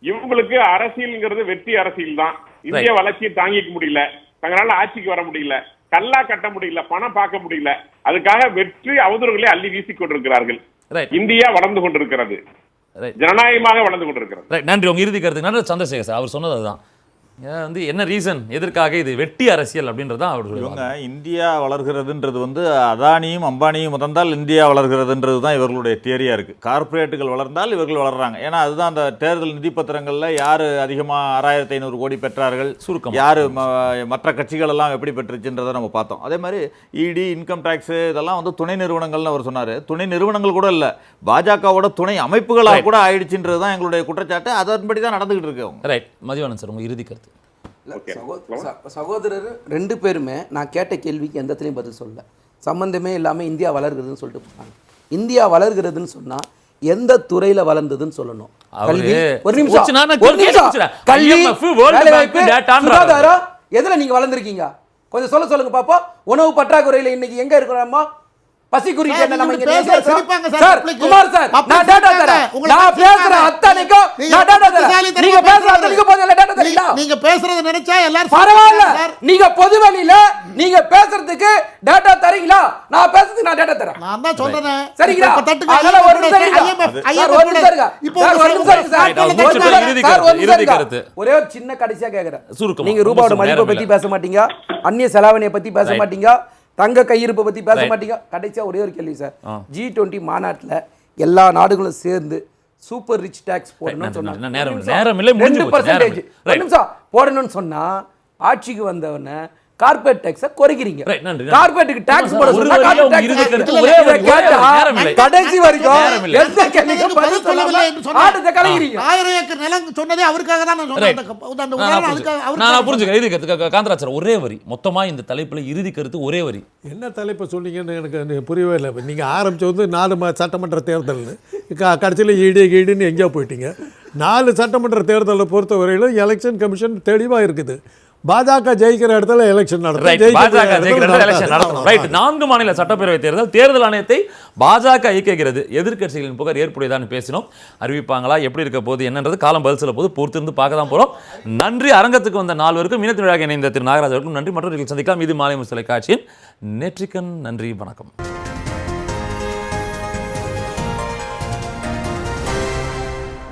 இவங்களுக்கு அரசியல்ங்கிறது வெற்றி அரசியல் தான். இந்திய வளர்ச்சியை தாங்கிக்க முடியல, தங்களால ஆட்சிக்கு வர முடியல, கல்லா கட்ட முடியல, பணம் பார்க்க முடியல. அதுக்காக வெற்றி அவதூறுகளை அள்ளி வீசிக் கொண்டிருக்கிறார்கள். இந்தியா வளர்ந்து கொண்டிருக்கிறது, ஜனநாயகமாக வளர்ந்து கொண்டிருக்கிறது. நன்றி. உங்க இறுதி கருத்து. நன்றி சந்திரசேகர் சார். அவர் சொன்னது அதுதான். வந்து என்ன ரீசன், எதற்காக இது வெட்டி அரசியல் அப்படின்றது தான் அவர்களுடைய இவங்க இந்தியா வளர்கிறதுன்றது வந்து அதானியும் அம்பானியும் முதந்தால் இந்தியா வளர்கிறதுன்றது தான் இவர்களுடைய தியரியா இருக்கு. கார்ப்பரேட்டுகள் வளர்ந்தால் இவர்கள் வளர்றாங்க. ஏன்னா அதுதான் அந்த தேர்தல் நிதி பத்திரங்கள்ல யாரு அதிகமாக 6500 கோடி பெற்றார்கள், சுருக்கம் யாரு மற்ற கட்சிகள் எல்லாம் எப்படி பெற்றுச்சுன்றதை நம்ம பார்த்தோம். அதே மாதிரி இடி, இன்கம் டேக்ஸ் இதெல்லாம் வந்து துணை நிறுவனங்கள்னு அவர் சொன்னாரு. துணை நிறுவனங்கள் கூட இல்லை, பாஜகவோட துணை அமைப்புகளாக கூட ஆயிடுச்சுன்றது தான் எங்களுடைய குற்றச்சாட்டு. அதன்படி தான் நடந்துகிட்டு இருக்கு. ரைட். மதிவாணன் சார், உங்க இறுதி கருத்து. சகோதரர் 2 பேருமே நான் கேட்ட கேள்விக்கு எந்த இடத்துலையும் பதில் சொல்லல. சம்பந்தமே இல்லாமல் இந்தியா வளர்கிறதுன்னு சொல்லிட்டு போனாங்க. இந்தியா வளர்கிறதுன்னு சொன்னா எந்த துறையில வளர்ந்ததுன்னு சொல்லணும். கல்வி, ஒரு நிமிஷம், கல்வி, வேலைவாய்ப்பு, சுகாதாரம், எதுல நீங்க வளர்ந்துருக்கீங்க கொஞ்சம் சொல்லுங்க பாப்போம். உணவு பற்றாக்குறையில இன்னைக்கு எங்க இருக்கிறோமா? பசி குறிக்க என்ன நம்ம இங்க பேசுறோம் சார். குமார் சார், நான் டேட்டா தரேன். நான் பேசுற அத்தனைக்கும் நான் டேட்டா தரேன். நீங்க பேசுற அத்தனைக்கும் போதும் டேட்டா தரீங்களா? நீங்க பேசுறது நினைச்சா எல்லாரும் பரவாயில்லை. நீங்க பொதுவெளியில நீங்க பேசுறதுக்கு டேட்டா தரீங்களா? நான் பேசுறதுக்கு நான் டேட்டா தரேன். நான் தான் சொல்றேன். சரிங்களா? அதனால ஒரு நிமிஷம் ஒரே ஒரு சின்ன கடைசியா கேக்குறேன். நீங்க ரூபாயோட மதிப்பை பத்தி பேச மாட்டீங்க, அந்நிய செலாவணியை பத்தி பேச மாட்டீங்க, தங்க கையிருப்பை பத்தி பேச மாட்டீங்க. கடைசியா ஒரே ஒரு கேள்வி சார். G20 மாநாட்டில் எல்லா நாடுகளும் சேர்ந்து சூப்பர் ரிச் டாக்ஸ் போடணும்னு சொன்னாங்க. 2% போடணும்னு சொன்னா ஆட்சிக்கு வந்தவன கார்பரேட் டாக்ஸை குறைக்கிறீங்க. கார்பரேட்டுக்கு டாக்ஸ் போட சொன்னா கடைசி வரைக்கும் எந்த கேள்விக்கும் பதில் சொல்லவில்லை என்று சொன்னாங்க. 1000 ஏக்கர் நிலம் சொன்னதே அவருக்காக தான் நான் சொன்னேன். நான் புரிஞ்சுக்கிறேன். இறுதி கருத்து காந்தராஜ் சார், ஒரே வரி மொத்தமா இந்த தலைப்புல இறுதி கருத்து ஒரே வரி. என்ன தலைப்பை சொன்னீங்கன்னு எனக்கு புரியவே இல்லை. நீங்கள் ஆரம்பிச்சு வந்து 4 சட்டமன்ற தேர்தல்னு கடைசியில் ஈடுன்னு எங்கேயோ போயிட்டீங்க. 4 சட்டமன்ற தேர்தலை பொறுத்த வரையிலும் எலெக்ஷன் கமிஷன் தெளிவாக இருக்குது. பாஜக ஜெயிக்கிற இடத்துல எலெக்ஷன் நடத்தும். 4 மாநில சட்டப்பேரவை தேர்தல் ஆணையத்தை பாஜக இயக்குகிறது. எதிர்க்கட்சிகளின் புகார் ஏற்புடையதான்னு பேசினோம். அறிவிப்பாங்களா, எப்படி இருக்க போது என்னன்றது காலம் பதில் சொல்ல போது பொறுத்திருந்து பார்க்க தான் போறோம். நன்றி. அரங்கத்துக்கு வந்த 4 பேருக்கும், இனத்தின் விழாக இணைந்த திரு நாகராஜ் அவருக்கும் நன்றி. மற்றொரு சந்திக்கலாம். இது மாலை முரசு தொலைக்காட்சியின் நேற்றிக்கண். நன்றி, வணக்கம்.